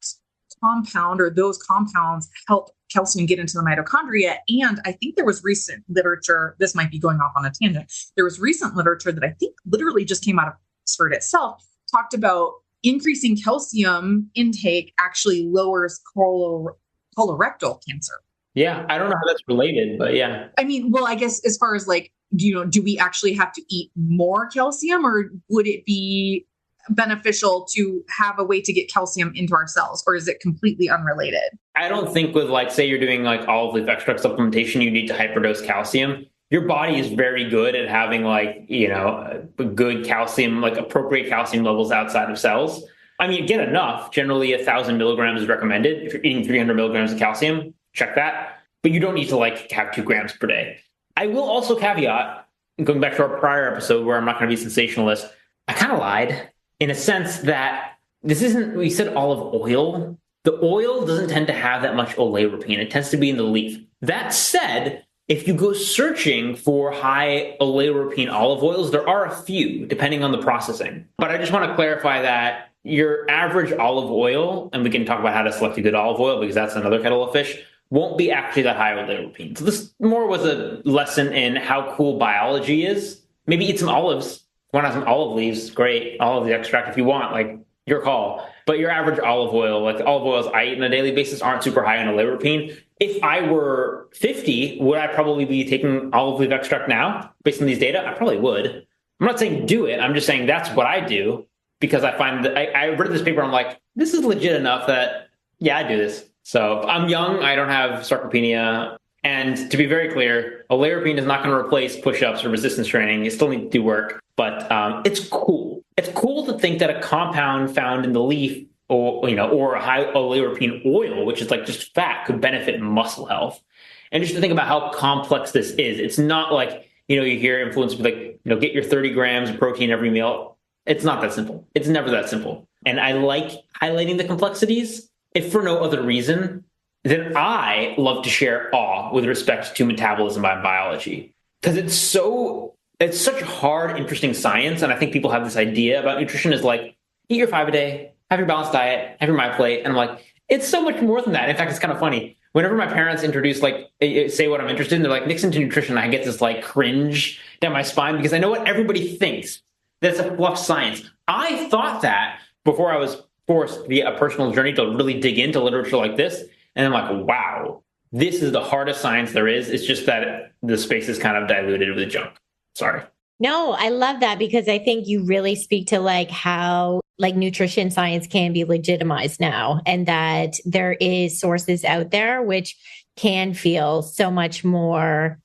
compound or those compounds help calcium get into the mitochondria, and I think there was recent literature, this might be going off on a tangent, there was recent literature that I think literally just came out of Oxford itself, talked about increasing calcium intake actually lowers colorectal cancer. Yeah, I don't know how that's related, but yeah. I mean, well, I guess as far as like, do we actually have to eat more calcium, or would it be beneficial to have a way to get calcium into our cells, or is it completely unrelated? I don't think with like, say you're doing like olive leaf extract supplementation, you need to hyperdose calcium. Your body is very good at having like, good calcium, like appropriate calcium levels outside of cells. I mean, get enough. Generally 1,000 milligrams is recommended. If you're eating 300 milligrams of calcium, check that. But you don't need to like have 2 grams per day. I will also caveat, going back to our prior episode where I'm not going to be sensationalist, I kind of lied in a sense that this isn't, we said olive oil. The oil doesn't tend to have that much oleuropein. It tends to be in the leaf. That said, if you go searching for high oleuropein olive oils, there are a few, depending on the processing. But I just want to clarify that your average olive oil, and we can talk about how to select a good olive oil because that's another kettle of fish, won't be actually that high oleuropein. So this more was a lesson in how cool biology is. Maybe eat some olives. Want to have some olive leaves? Great. Olive extract if you want, like your call. But your average olive oil, like the olive oils I eat on a daily basis, aren't super high in oleuropein. If I were 50, would I probably be taking olive leaf extract now based on these data? I probably would. I'm not saying do it. I'm just saying that's what I do because I find that I read this paper. I'm like, this is legit enough that, yeah, I do this. So I'm young. I don't have sarcopenia. And to be very clear, oleuropein is not going to replace push-ups or resistance training. You still need to do work, but it's cool. It's cool to think that a compound found in the leaf or a high oleuropein oil, which is like just fat, could benefit muscle health. And just to think about how complex this is. It's not like, you hear influencers be like, get your 30 grams of protein every meal. It's not that simple. It's never that simple. And I like highlighting the complexities, if for no other reason than I love to share awe with respect to metabolism by biology. Because it's such hard, interesting science. And I think people have this idea about nutrition is like, eat your 5 a day, have your balanced diet, have your my plate. And I'm like, it's so much more than that. In fact, it's kind of funny. Whenever my parents introduce, say what I'm interested in, they're like, Nick's into nutrition. I get this cringe down my spine because I know what everybody thinks. That's a fluff science. I thought that before I was forced via a personal journey to really dig into literature like this. And I'm like, wow, this is the hardest science there is. It's just that the space is kind of diluted with junk. Sorry. No, I love that because I think you really speak to how nutrition science can be legitimized now, and that there is sources out there which can feel so much more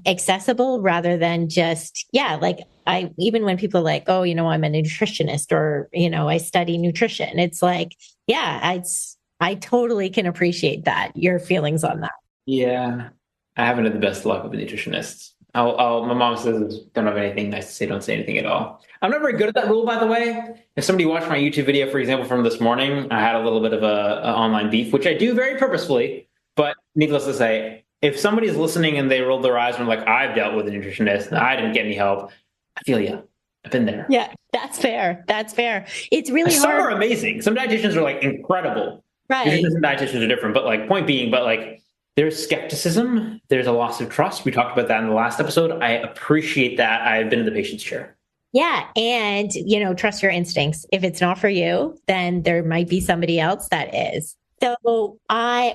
accessible rather than just, even when people are like, oh, I'm a nutritionist or, I study nutrition. It's like, yeah, I totally can appreciate that, your feelings on that. Yeah, I haven't had the best luck with the nutritionists. My mom says, don't have anything nice to say, don't say anything at all. I'm not very good at that rule, by the way. If somebody watched my YouTube video, for example, from this morning, I had a little bit of a online beef, which I do very purposefully. But needless to say, if somebody's listening and they rolled their eyes and are like, I've dealt with a nutritionist and I didn't get any help, I feel you. I've been there. Yeah, that's fair. That's fair. It's really Some hard. are amazing. Some dietitians are incredible. Right. Nutritionists and dietitians are different, but point being, there's skepticism. There's a loss of trust. We talked about that in the last episode. I appreciate that. I've been in the patient's chair. Yeah. And, trust your instincts. If it's not for you, then there might be somebody else that is. So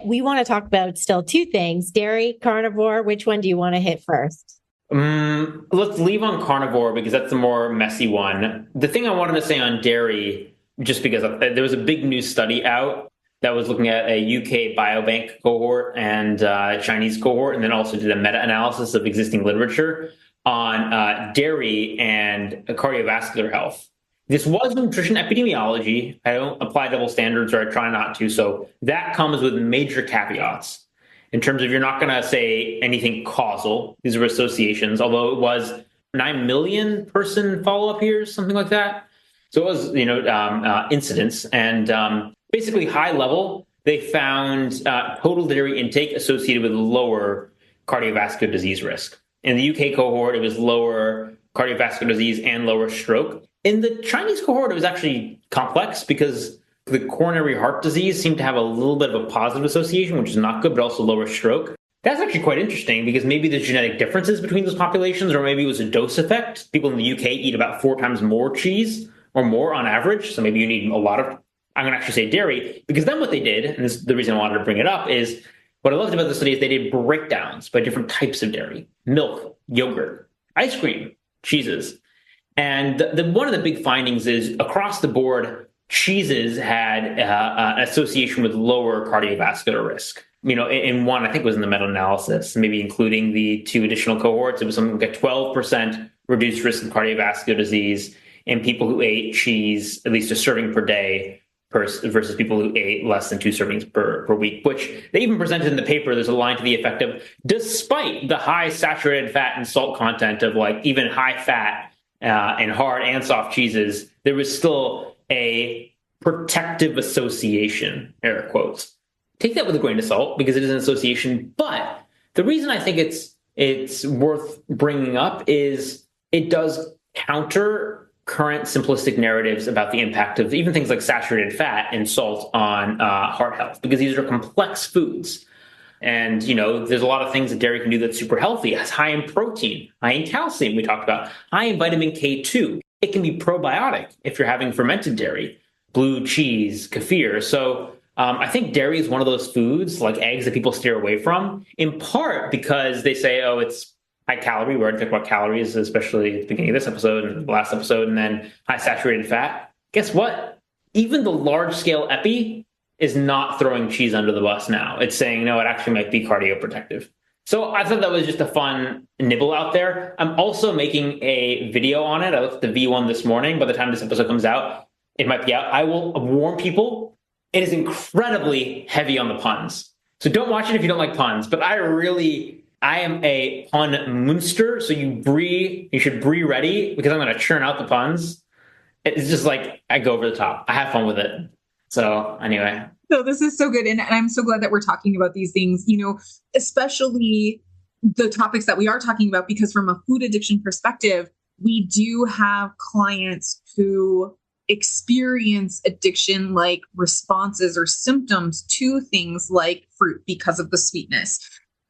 we want to talk about still 2 things, dairy, carnivore. Which one do you want to hit first? Let's leave on carnivore because that's the more messy one. The thing I wanted to say on dairy, just because there was a big new study out that was looking at a UK biobank cohort and Chinese cohort, and then also did a meta-analysis of existing literature on dairy and cardiovascular health. This was nutrition epidemiology. I don't apply double standards, or I try not to. So that comes with major caveats. in terms of you're not going to say anything causal. These are associations, although it was 9 million person follow-up years, something like that. So it was, incidents. And basically high level, they found total dairy intake associated with lower cardiovascular disease risk. In the UK cohort, it was lower cardiovascular disease and lower stroke. In the Chinese cohort, it was actually complex because the coronary heart disease seemed to have a little bit of a positive association, which is not good, but also lower stroke. That's actually quite interesting because maybe there's genetic differences between those populations, or maybe it was a dose effect. People in the UK eat about 4 times more cheese or more on average. So maybe you need a lot of, I'm going to actually say dairy, because then what they did, and this is the reason I wanted to bring it up, is what I loved about the study is they did breakdowns by different types of dairy: milk, yogurt, ice cream, cheeses. And one of the big findings is across the board, cheeses had an association with lower cardiovascular risk. In one, I think it was in the meta-analysis, maybe including the 2 additional cohorts, it was something like a 12% reduced risk of cardiovascular disease in people who ate cheese at least a serving per day versus people who ate less than 2 servings per week, which they even presented in the paper. There's a line to the effect of, despite the high saturated fat and salt content of like even high fat and hard and soft cheeses, there was still a protective association, air quotes. Take that with a grain of salt because it is an association. But the reason I think it's worth bringing up is it does counter current simplistic narratives about the impact of even things like saturated fat and salt on heart health, because these are complex foods. And, there's a lot of things that dairy can do that's super healthy. It's high in protein, high in calcium, we talked about, high in vitamin K2. It can be probiotic if you're having fermented dairy, blue cheese, kefir. So I think dairy is one of those foods, like eggs, that people steer away from, in part because they say, oh, it's high calorie. We already talked about calories, especially at the beginning of this episode and the last episode, and then high saturated fat. Guess what? Even the large scale epi is not throwing cheese under the bus now. It's saying, no, it actually might be cardioprotective. So I thought that was just a fun nibble out there. I'm also making a video on it. I looked at the V1 this morning. By the time this episode comes out, it might be out. I will warn people, it is incredibly heavy on the puns. So don't watch it if you don't like puns. But I am a pun monster. So you should be ready because I'm going to churn out the puns. It's just like I go over the top. I have fun with it. So anyway. So this is so good. And I'm so glad that we're talking about these things, especially the topics that we are talking about, because from a food addiction perspective, we do have clients who experience addiction like responses or symptoms to things like fruit because of the sweetness,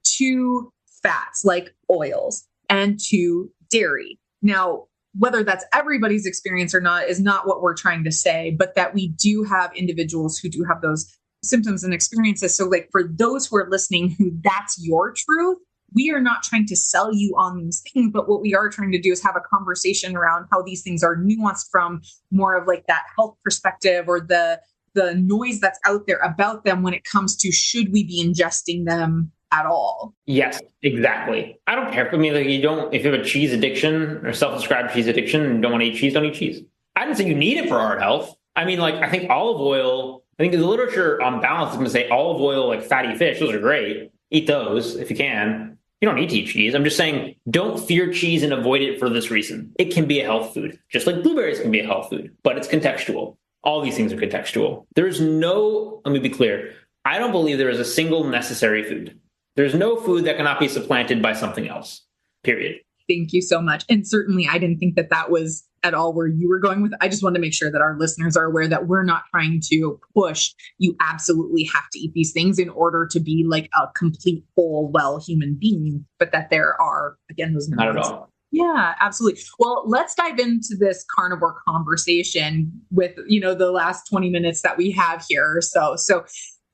to fats like oils, and to dairy. Now, whether that's everybody's experience or not is not what we're trying to say, but that we do have individuals who do have those symptoms and experiences. So like for those who are listening, who that's your truth, we are not trying to sell you on these things, but what we are trying to do is have a conversation around how these things are nuanced from more of like that health perspective or the noise that's out there about them when it comes to should we be ingesting them at all. Yes, exactly. I don't care. I mean, like if you have a cheese addiction or self-described cheese addiction and don't want to eat cheese, don't eat cheese. I didn't say you need it for heart health. I mean, like I think olive oil, I think the literature on balance is going to say olive oil, like fatty fish, those are great. Eat those if you can. You don't need to eat cheese. I'm just saying don't fear cheese and avoid it for this reason. It can be a health food, just like blueberries can be a health food, but it's contextual. All these things are contextual. There's no, let me be clear, I don't believe there is a single necessary food. There's no food that cannot be supplanted by something else, period. Thank you so much. And certainly I didn't think that was at all where you were going with it. I just wanted to make sure that our listeners are aware that we're not trying to push you absolutely have to eat these things in order to be like a complete, whole, well human being, but that there are, again, those not at all. Yeah, absolutely. Well, let's dive into this carnivore conversation with, the last 20 minutes that we have here or so. So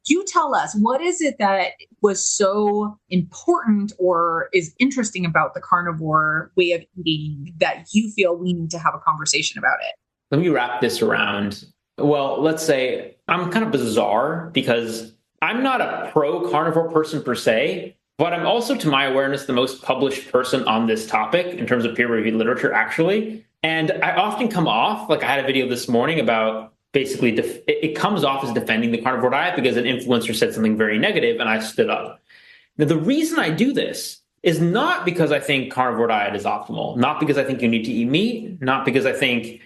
you tell us, what is it that was so important or is interesting about the carnivore way of eating that you feel we need to have a conversation about it? Let me wrap this around. Well, let's say I'm kind of bizarre because I'm not a pro-carnivore person per se, but I'm also, to my awareness, the most published person on this topic in terms of peer-reviewed literature, actually. And I often come off, like I had a video this morning about basically, it comes off as defending the carnivore diet because an influencer said something very negative and I stood up. Now, the reason I do this is not because I think carnivore diet is optimal, not because I think you need to eat meat, not because I think,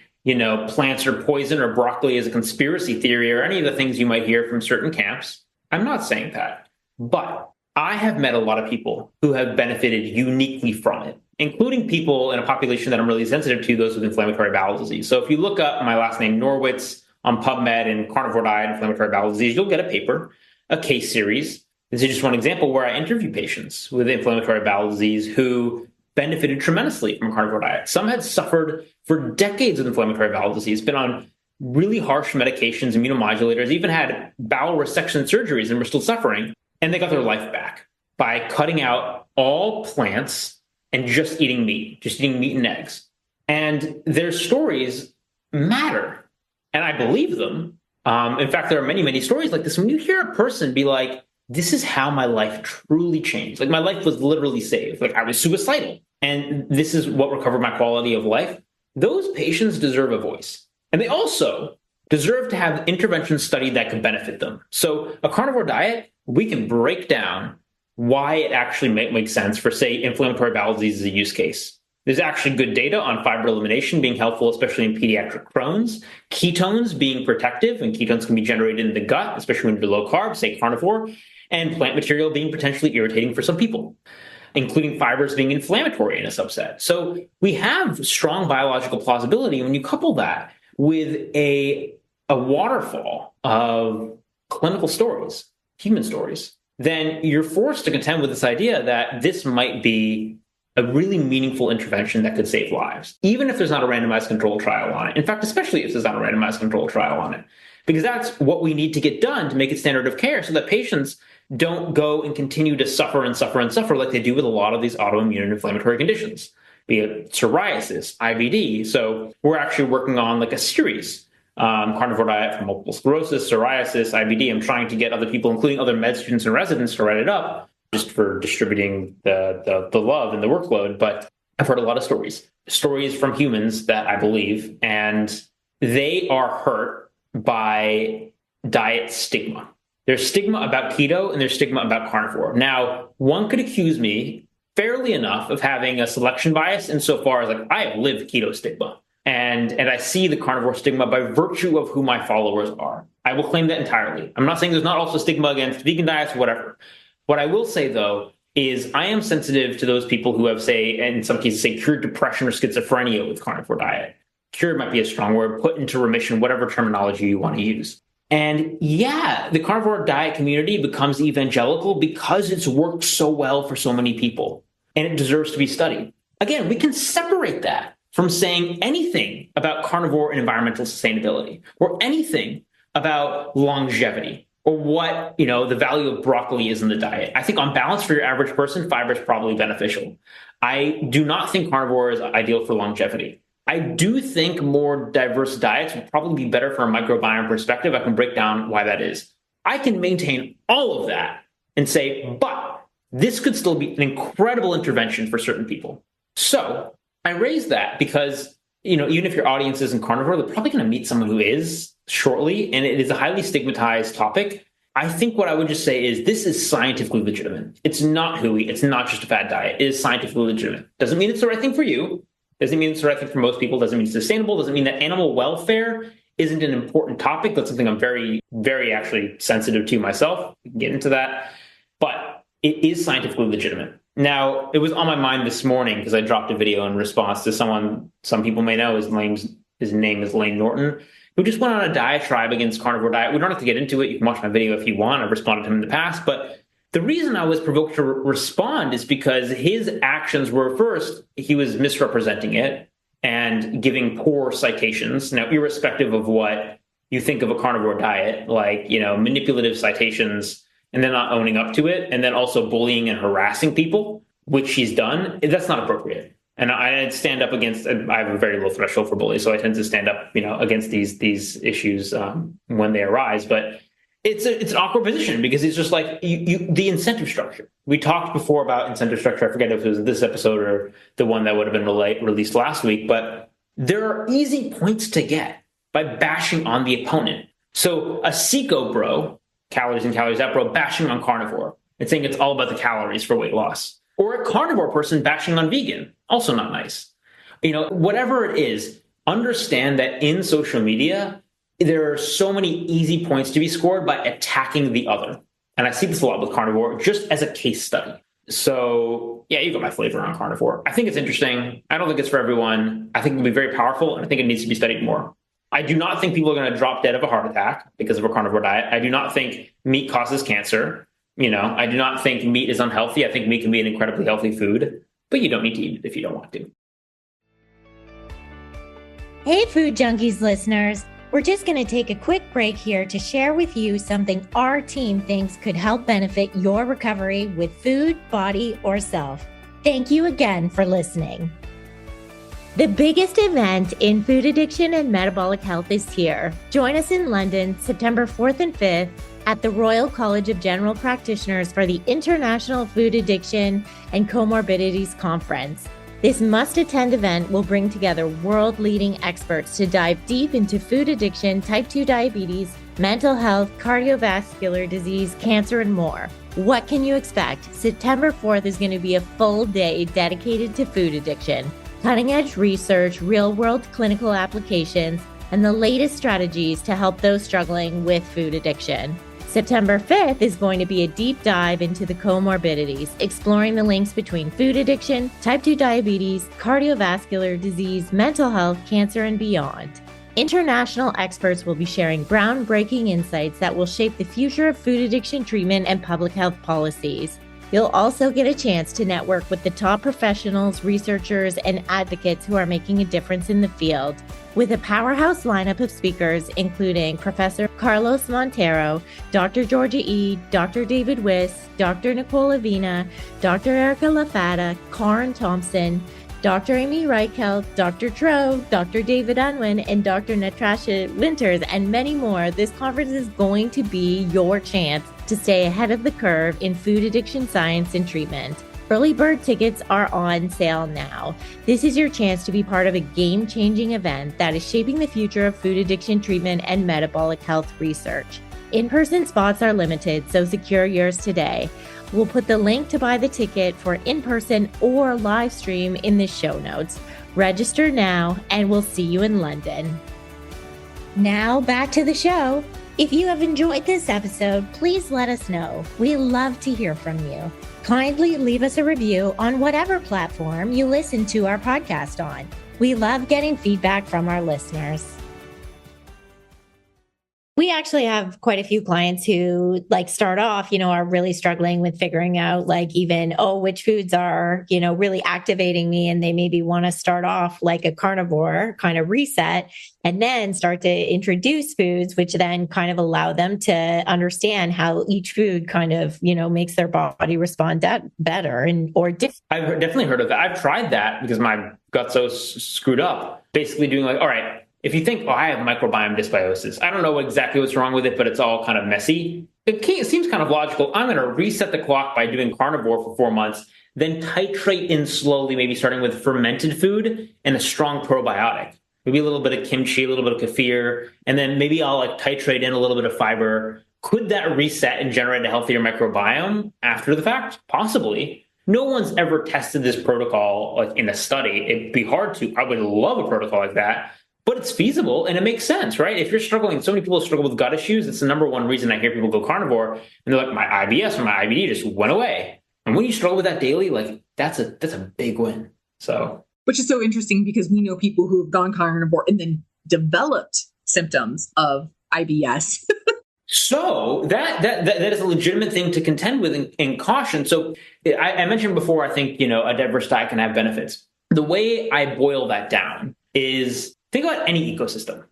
plants are poison or broccoli is a conspiracy theory or any of the things you might hear from certain camps. I'm not saying that. But I have met a lot of people who have benefited uniquely from it, including people in a population that I'm really sensitive to, those with inflammatory bowel disease. So if you look up my last name, Norowitz, on PubMed and carnivore diet, inflammatory bowel disease, you'll get a paper, a case series. This is just one example where I interview patients with inflammatory bowel disease who benefited tremendously from carnivore diet. Some had suffered for decades with inflammatory bowel disease, been on really harsh medications, immunomodulators, even had bowel resection surgeries and were still suffering. And they got their life back by cutting out all plants and just eating meat and eggs. And their stories matter. And I believe them. In fact, there are many, many stories like this. When you hear a person be like, this is how my life truly changed. Like my life was literally saved. Like I was suicidal. And this is what recovered my quality of life. Those patients deserve a voice. And they also deserve to have interventions studied that could benefit them. So a carnivore diet, we can break down why it actually makes sense for, say, inflammatory bowel disease as a use case. There's actually good data on fiber elimination being helpful, especially in pediatric Crohn's, ketones being protective, and ketones can be generated in the gut, especially when you're low carb, say carnivore, and plant material being potentially irritating for some people, including fibers being inflammatory in a subset. So we have strong biological plausibility. When you couple that with a waterfall of clinical stories, human stories, then you're forced to contend with this idea that this might be a really meaningful intervention that could save lives, even if there's not a randomized controlled trial on it. In fact, especially if there's not a randomized controlled trial on it, because that's what we need to get done to make it standard of care so that patients don't go and continue to suffer and suffer and suffer like they do with a lot of these autoimmune and inflammatory conditions, be it psoriasis, IBD. So we're actually working on like a series, carnivore diet for multiple sclerosis, psoriasis, IBD. I'm trying to get other people, including other med students and residents, to write it up just for distributing the love and the workload. But I've heard a lot of stories from humans that I believe, and they are hurt by diet stigma. There's stigma about keto and there's stigma about carnivore. Now, one could accuse me fairly enough of having a selection bias insofar as like I have lived keto stigma. And I see the carnivore stigma by virtue of who my followers are. I will claim that entirely. I'm not saying there's not also stigma against vegan diets or whatever. What I will say, though, is I am sensitive to those people who have, say, in some cases, say, cured depression or schizophrenia with carnivore diet. Cured might be a strong word, put into remission, whatever terminology you want to use. And yeah, the carnivore diet community becomes evangelical because it's worked so well for so many people, and it deserves to be studied. Again, we can separate that from saying anything about carnivore and environmental sustainability or anything about longevity or what, the value of broccoli is in the diet. I think on balance for your average person, fiber is probably beneficial. I do not think carnivore is ideal for longevity. I do think more diverse diets would probably be better from a microbiome perspective. I can break down why that is. I can maintain all of that and say, but this could still be an incredible intervention for certain people. So I raise that because, even if your audience isn't carnivore, they're probably going to meet someone who is shortly, and it is a highly stigmatized topic. I think what I would just say is this is scientifically legitimate. It's not hooey. It's not just a fad diet. It is scientifically legitimate. Doesn't mean it's the right thing for you. Doesn't mean it's the right thing for most people. Doesn't mean it's sustainable. Doesn't mean that animal welfare isn't an important topic. That's something I'm very, very actually sensitive to myself. We can get into that. But it is scientifically legitimate. Now, it was on my mind this morning because I dropped a video in response to someone some people may know. His name is Lane Norton, who just went on a diatribe against carnivore diet. We don't have to get into it. You can watch my video if you want. I've responded to him in the past. But the reason I was provoked to respond is because his actions were, first, he was misrepresenting it and giving poor citations. Now, irrespective of what you think of a carnivore diet, like, manipulative citations and then not owning up to it, and then also bullying and harassing people, which he's done, that's not appropriate. And I stand up against, I have a very low threshold for bullies, so I tend to stand up, against these issues when they arise. But it's an awkward position because it's just like the incentive structure. We talked before about incentive structure. I forget if it was this episode or the one that would have been released last week, but there are easy points to get by bashing on the opponent. So a Seco bro, calories in, calories out bro, bashing on carnivore. and saying it's all about the calories for weight loss. Or a carnivore person bashing on vegan, also not nice. Whatever it is, understand that in social media, there are so many easy points to be scored by attacking the other. And I see this a lot with carnivore, just as a case study. So yeah, you got my flavor on carnivore. I think it's interesting. I don't think it's for everyone. I think it will be very powerful, and I think it needs to be studied more. I do not think people are going to drop dead of a heart attack because of a carnivore diet. I do not think meat causes cancer. I do not think meat is unhealthy. I think meat can be an incredibly healthy food, but you don't need to eat it if you don't want to. Hey, Food Junkies listeners. We're just going to take a quick break here to share with you something our team thinks could help benefit your recovery with food, body, or self. Thank you again for listening. The biggest event in food addiction and metabolic health is here. Join us in London, September 4th and 5th at the Royal College of General Practitioners for the International Food Addiction and Comorbidities Conference. This must-attend event will bring together world-leading experts to dive deep into food addiction, type 2 diabetes, mental health, cardiovascular disease, cancer, and more. What can you expect? September 4th is going to be a full day dedicated to food addiction. Cutting-edge research, real-world clinical applications, and the latest strategies to help those struggling with food addiction. September 5th is going to be a deep dive into the comorbidities, exploring the links between food addiction, type 2 diabetes, cardiovascular disease, mental health, cancer, and beyond. International experts will be sharing groundbreaking insights that will shape the future of food addiction treatment and public health policies. You'll also get a chance to network with the top professionals, researchers, and advocates who are making a difference in the field. With a powerhouse lineup of speakers, including Professor Carlos Montero, Dr. Georgia E., Dr. David Wiss, Dr. Nicole Avina, Dr. Erica LaFata, Karen Thompson, Dr. Amy Reichelt, Dr. Trove, Dr. David Unwin, and Dr. Natasha Winters, and many more, this conference is going to be your chance to stay ahead of the curve in food addiction science and treatment. Early bird tickets are on sale now. This is your chance to be part of a game-changing event that is shaping the future of food addiction treatment and metabolic health research. In-person spots are limited, so secure yours today. We'll put the link to buy the ticket for in-person or live stream in the show notes. Register now, and we'll see you in London. Now back to the show. If you have enjoyed this episode, please let us know. We love to hear from you. Kindly leave us a review on whatever platform you listen to our podcast on. We love getting feedback from our listeners. We actually have quite a few clients who start off, are really struggling with figuring out which foods are, really activating me. And they maybe want to start off like a carnivore kind of reset and then start to introduce foods, which then kind of allow them to understand how each food kind of, makes their body respond better or different. I've definitely heard of that. I've tried that because my gut's so screwed up. Basically doing all right, if you think, I have microbiome dysbiosis, I don't know exactly what's wrong with it, but it's all kind of messy. It seems kind of logical. I'm going to reset the clock by doing carnivore for 4 months, then titrate in slowly, maybe starting with fermented food and a strong probiotic. Maybe a little bit of kimchi, a little bit of kefir, and then maybe I'll titrate in a little bit of fiber. Could that reset and generate a healthier microbiome after the fact? Possibly. No one's ever tested this protocol in a study. It'd be hard to. I would love a protocol like that. But it's feasible and it makes sense, right? If you're struggling, so many people struggle with gut issues. It's the number one reason I hear people go carnivore. And they're like, my IBS or my IBD just went away. And when you struggle with that daily, that's a big win. So, which is so interesting because we know people who have gone carnivore and then developed symptoms of IBS. So that is a legitimate thing to contend with and caution. So I mentioned before, I think, a diverse diet can have benefits. The way I boil that down is, think about any ecosystem.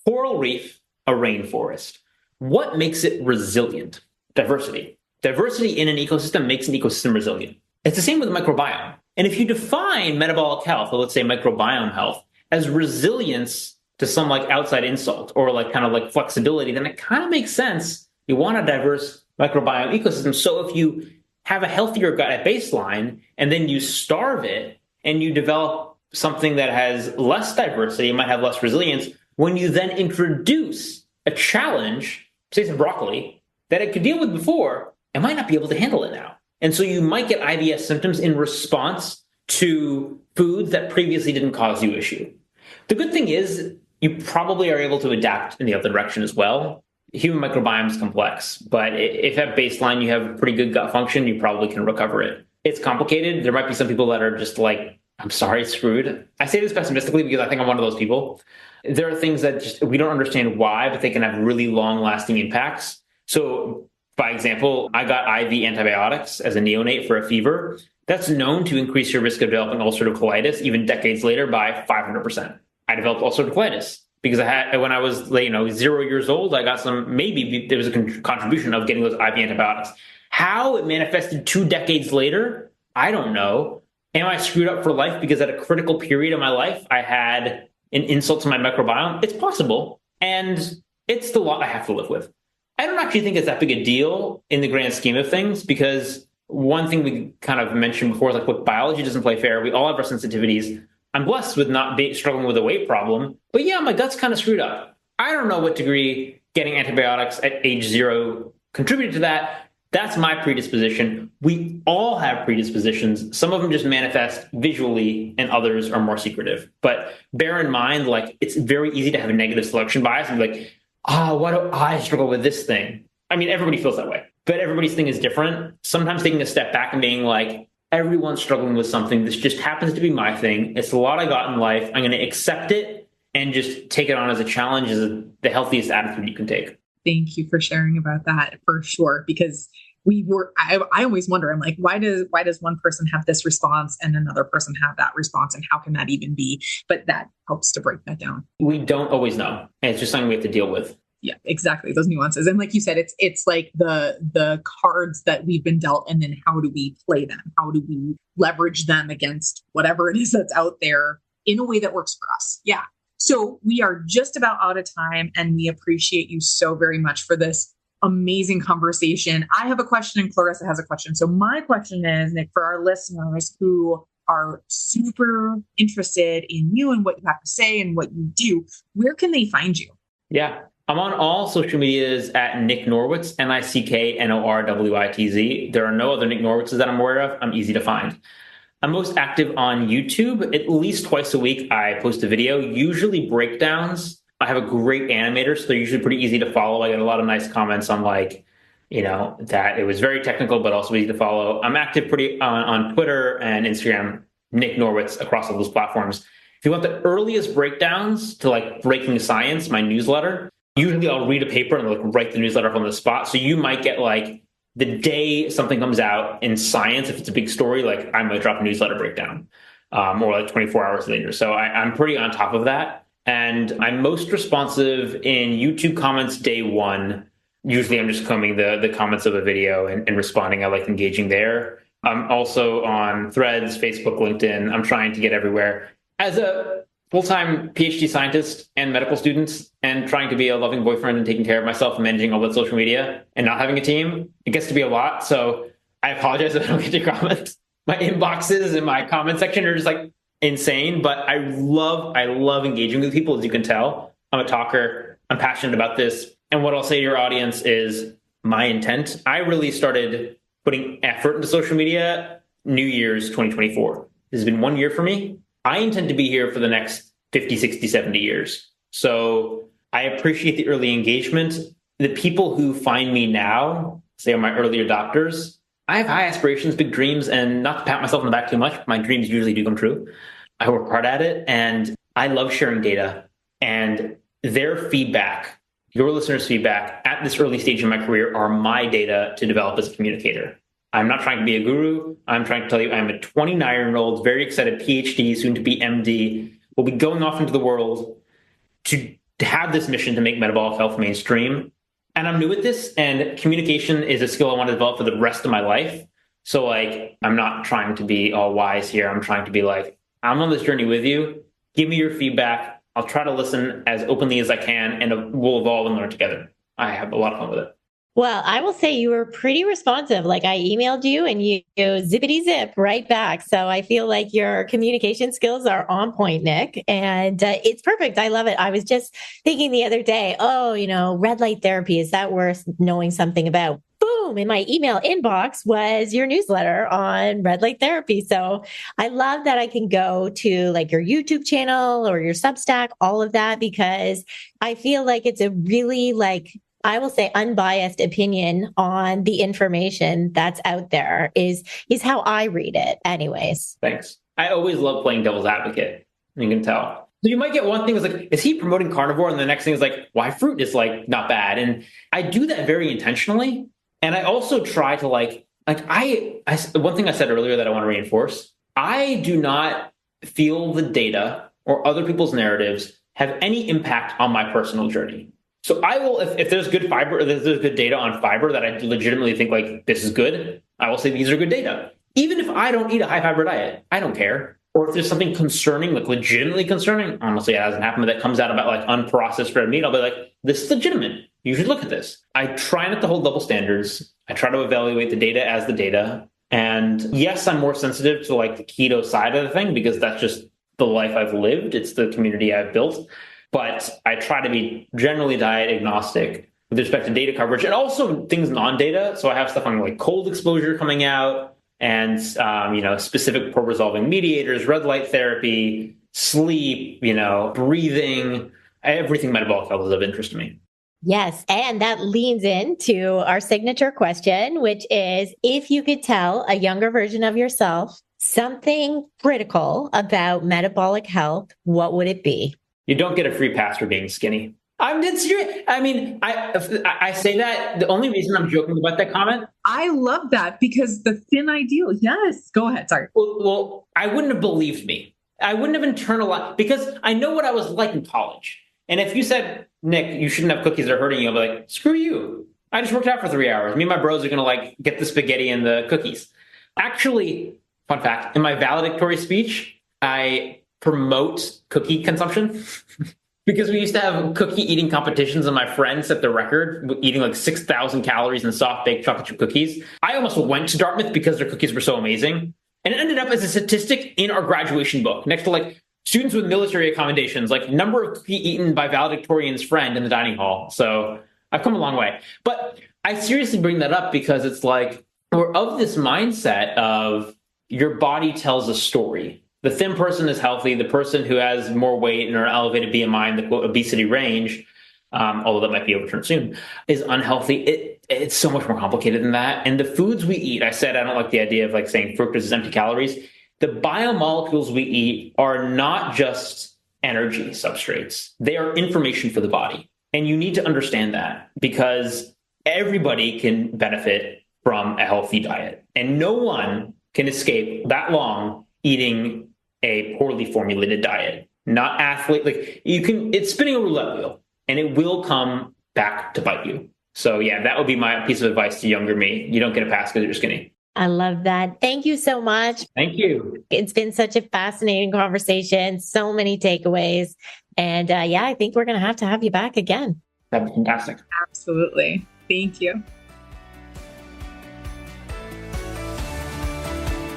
Coral reef, a rainforest. What makes it resilient? Diversity. Diversity in an ecosystem makes an ecosystem resilient. It's the same with the microbiome. And if you define metabolic health, or let's say microbiome health, as resilience to some outside insult or flexibility, then it kind of makes sense. You want a diverse microbiome ecosystem. So if you have a healthier gut at baseline and then you starve it and you develop something that has less diversity, it might have less resilience. When you then introduce a challenge, say some broccoli, that it could deal with before, I might not be able to handle it now. And so you might get IBS symptoms in response to foods that previously didn't cause you issue. The good thing is you probably are able to adapt in the other direction as well. Human microbiome is complex, but if at baseline you have pretty good gut function, you probably can recover it. It's complicated. There might be some people that are just like, I'm sorry, screwed. I say this pessimistically because I think I'm one of those people. There are things that just we don't understand why, but they can have really long-lasting impacts. So, by example, I got IV antibiotics as a neonate for a fever. That's known to increase your risk of developing ulcerative colitis even decades later by 500%. I developed ulcerative colitis because when I was 0 years old, I got maybe there was a contribution of getting those IV antibiotics. How it manifested 2 decades later, I don't know. Am I screwed up for life because at a critical period of my life, I had an insult to my microbiome? It's possible. And it's the lot I have to live with. I don't actually think it's that big a deal in the grand scheme of things, because one thing we kind of mentioned before is like, look, biology doesn't play fair. We all have our sensitivities. I'm blessed with not struggling with a weight problem. But yeah, my gut's kind of screwed up. I don't know what degree getting antibiotics at age 0 contributed to that. That's my predisposition. We all have predispositions. Some of them just manifest visually and others are more secretive. But bear in mind, like, it's very easy to have a negative selection bias and be like, why do I struggle with this thing? I mean, everybody feels that way, but everybody's thing is different. Sometimes taking a step back and being like, everyone's struggling with something. This just happens to be my thing. It's a lot I got in life. I'm going to accept it and just take it on as a challenge is the healthiest attitude you can take. Thank you for sharing about that, for sure. Because I always wonder, I'm like, why does one person have this response and another person have that response? And how can that even be? But that helps to break that down. We don't always know. And it's just something we have to deal with. Yeah, exactly. Those nuances. And like you said, it's like the cards that we've been dealt, and then how do we play them? How do we leverage them against whatever it is that's out there in a way that works for us? Yeah. So we are just about out of time, and we appreciate you so very much for this amazing conversation. I have a question and Clarissa has a question. So my question is, Nick, for our listeners who are super interested in you and what you have to say and what you do, where can they find you? Yeah, I'm on all social medias at Nick Norwitz, NickNorwitz. There are no other Nick Norwitzes that I'm aware of. I'm easy to find. I'm most active on YouTube. At least twice a week, I post a video, usually breakdowns. I have a great animator, so they're usually pretty easy to follow. I get a lot of nice comments on that it was very technical, but also easy to follow. I'm active pretty on Twitter and Instagram, Nick Norwitz, across all those platforms. If you want the earliest breakdowns to like Breaking Science, my newsletter, usually I'll read a paper and write the newsletter up on the spot. So you might get like the day something comes out in science, if it's a big story, like I might drop a newsletter breakdown or like 24 hours later. So I'm pretty on top of that. And I'm most responsive in YouTube comments day one. Usually I'm just combing the comments of a video and responding. I like engaging there. I'm also on Threads, Facebook, LinkedIn. I'm trying to get everywhere. As a full-time PhD scientist and medical students and trying to be a loving boyfriend and taking care of myself and managing all that social media and not having a team, it gets to be a lot. So I apologize if I don't get your comments. My inboxes and my comment section are just like insane, but I love engaging with people, as you can tell. I'm a talker. I'm passionate about this. And what I'll say to your audience is my intent. I really started putting effort into social media New Year's 2024. This has been 1 year for me. I intend to be here for the next 50, 60, 70 years. So I appreciate the early engagement. The people who find me now, say are my early adopters, I have high aspirations, big dreams, and not to pat myself on the back too much, my dreams usually do come true. I work hard at it, and I love sharing data. And their feedback, your listeners' feedback at this early stage in my career are my data to develop as a communicator. I'm not trying to be a guru. I'm trying to tell you I'm a 29-year-old, very excited PhD, soon to be MD, will be going off into the world to have this mission to make metabolic health mainstream. And I'm new at this, and communication is a skill I want to develop for the rest of my life. So I'm not trying to be all wise here. I'm trying to be like, I'm on this journey with you. Give me your feedback. I'll try to listen as openly as I can, and we'll evolve and learn together. I have a lot of fun with it. Well, I will say you were pretty responsive. Like I emailed you and you zippity zip right back. So I feel like your communication skills are on point, Nick. And it's perfect. I love it. I was just thinking the other day, red light therapy, is that worth knowing something about? Boom. boom, in my email inbox was your newsletter on red light therapy. So I love that I can go to like your YouTube channel or your Substack, all of that, because I feel like it's a really I will say unbiased opinion on the information that's out there is how I read it anyways. Thanks. I always love playing devil's advocate. You can tell. So you might get one thing is like, is he promoting carnivore? And the next thing is like, why fruit is like not bad. And I do that very intentionally. And I also try to one thing I said earlier that I want to reinforce, I do not feel the data or other people's narratives have any impact on my personal journey. So I will, if there's good fiber, or there's good data on fiber that I legitimately think like this is good, I will say these are good data. Even if I don't eat a high fiber diet, I don't care. Or if there's something concerning, like legitimately concerning, honestly, it hasn't happened, but that comes out about like unprocessed red meat, I'll be like, this is legitimate. You should look at this. I try not to hold double standards. I try to evaluate the data as the data. And yes, I'm more sensitive to like the keto side of the thing because that's just the life I've lived. It's the community I've built. But I try to be generally diet agnostic with respect to data coverage and also things non-data. So I have stuff on like cold exposure coming out and, specific pore-resolving mediators, red light therapy, sleep, breathing, everything metabolic health is of interest to me. Yes. And that leans into our signature question, which is if you could tell a younger version of yourself something critical about metabolic health, what would it be? You don't get a free pass for being skinny. I'm dead serious. I mean, I say that the only reason I'm joking about that comment. I love that because the thin ideal. Yes. Go ahead. Sorry. Well, I wouldn't have believed me. I wouldn't have internalized because I know what I was like in college. And if you said, Nick, you shouldn't have cookies, they're hurting you, I'll be like, screw you. I just worked out for 3 hours. Me and my bros are going to get the spaghetti and the cookies. Actually, fun fact, in my valedictory speech, I promote cookie consumption because we used to have cookie eating competitions and my friend set the record eating like 6,000 calories in soft baked chocolate chip cookies. I almost went to Dartmouth because their cookies were so amazing. And it ended up as a statistic in our graduation book next to like students with military accommodations, like number of cookie eaten by valedictorian's friend in the dining hall. So I've come a long way. But I seriously bring that up because it's like we're of this mindset of your body tells a story. The thin person is healthy. The person who has more weight and are elevated BMI in the quote obesity range, although that might be overturned soon, is unhealthy. It's so much more complicated than that. And the foods we eat, I said I don't like the idea of like saying fructose is empty calories. The biomolecules we eat are not just energy substrates. They are information for the body. And you need to understand that because everybody can benefit from a healthy diet. And no one can escape that long eating a poorly formulated diet. Not athlete, it's spinning a roulette wheel and it will come back to bite you. So yeah, that would be my piece of advice to younger me. You don't get a pass because you're skinny. I love that. Thank you so much. Thank you. It's been such a fascinating conversation. So many takeaways. And I think we're going to have you back again. That'd be fantastic. Absolutely. Thank you.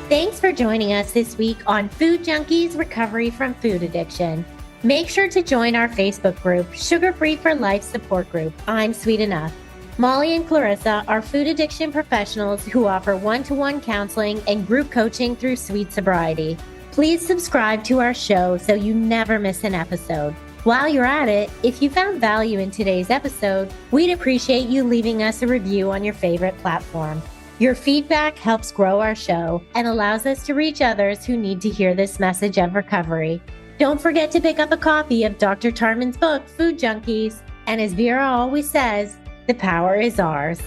Thanks for joining us this week on Food Junkies Recovery from Food Addiction. Make sure to join our Facebook group, Sugar Free for Life Support Group. I'm Sweet Enough. Molly and Clarissa are food addiction professionals who offer one-to-one counseling and group coaching through Sweet Sobriety. Please subscribe to our show so you never miss an episode. While you're at it, if you found value in today's episode, we'd appreciate you leaving us a review on your favorite platform. Your feedback helps grow our show and allows us to reach others who need to hear this message of recovery. Don't forget to pick up a copy of Dr. Tarman's book, Food Junkies. And as Vera always says, the power is ours.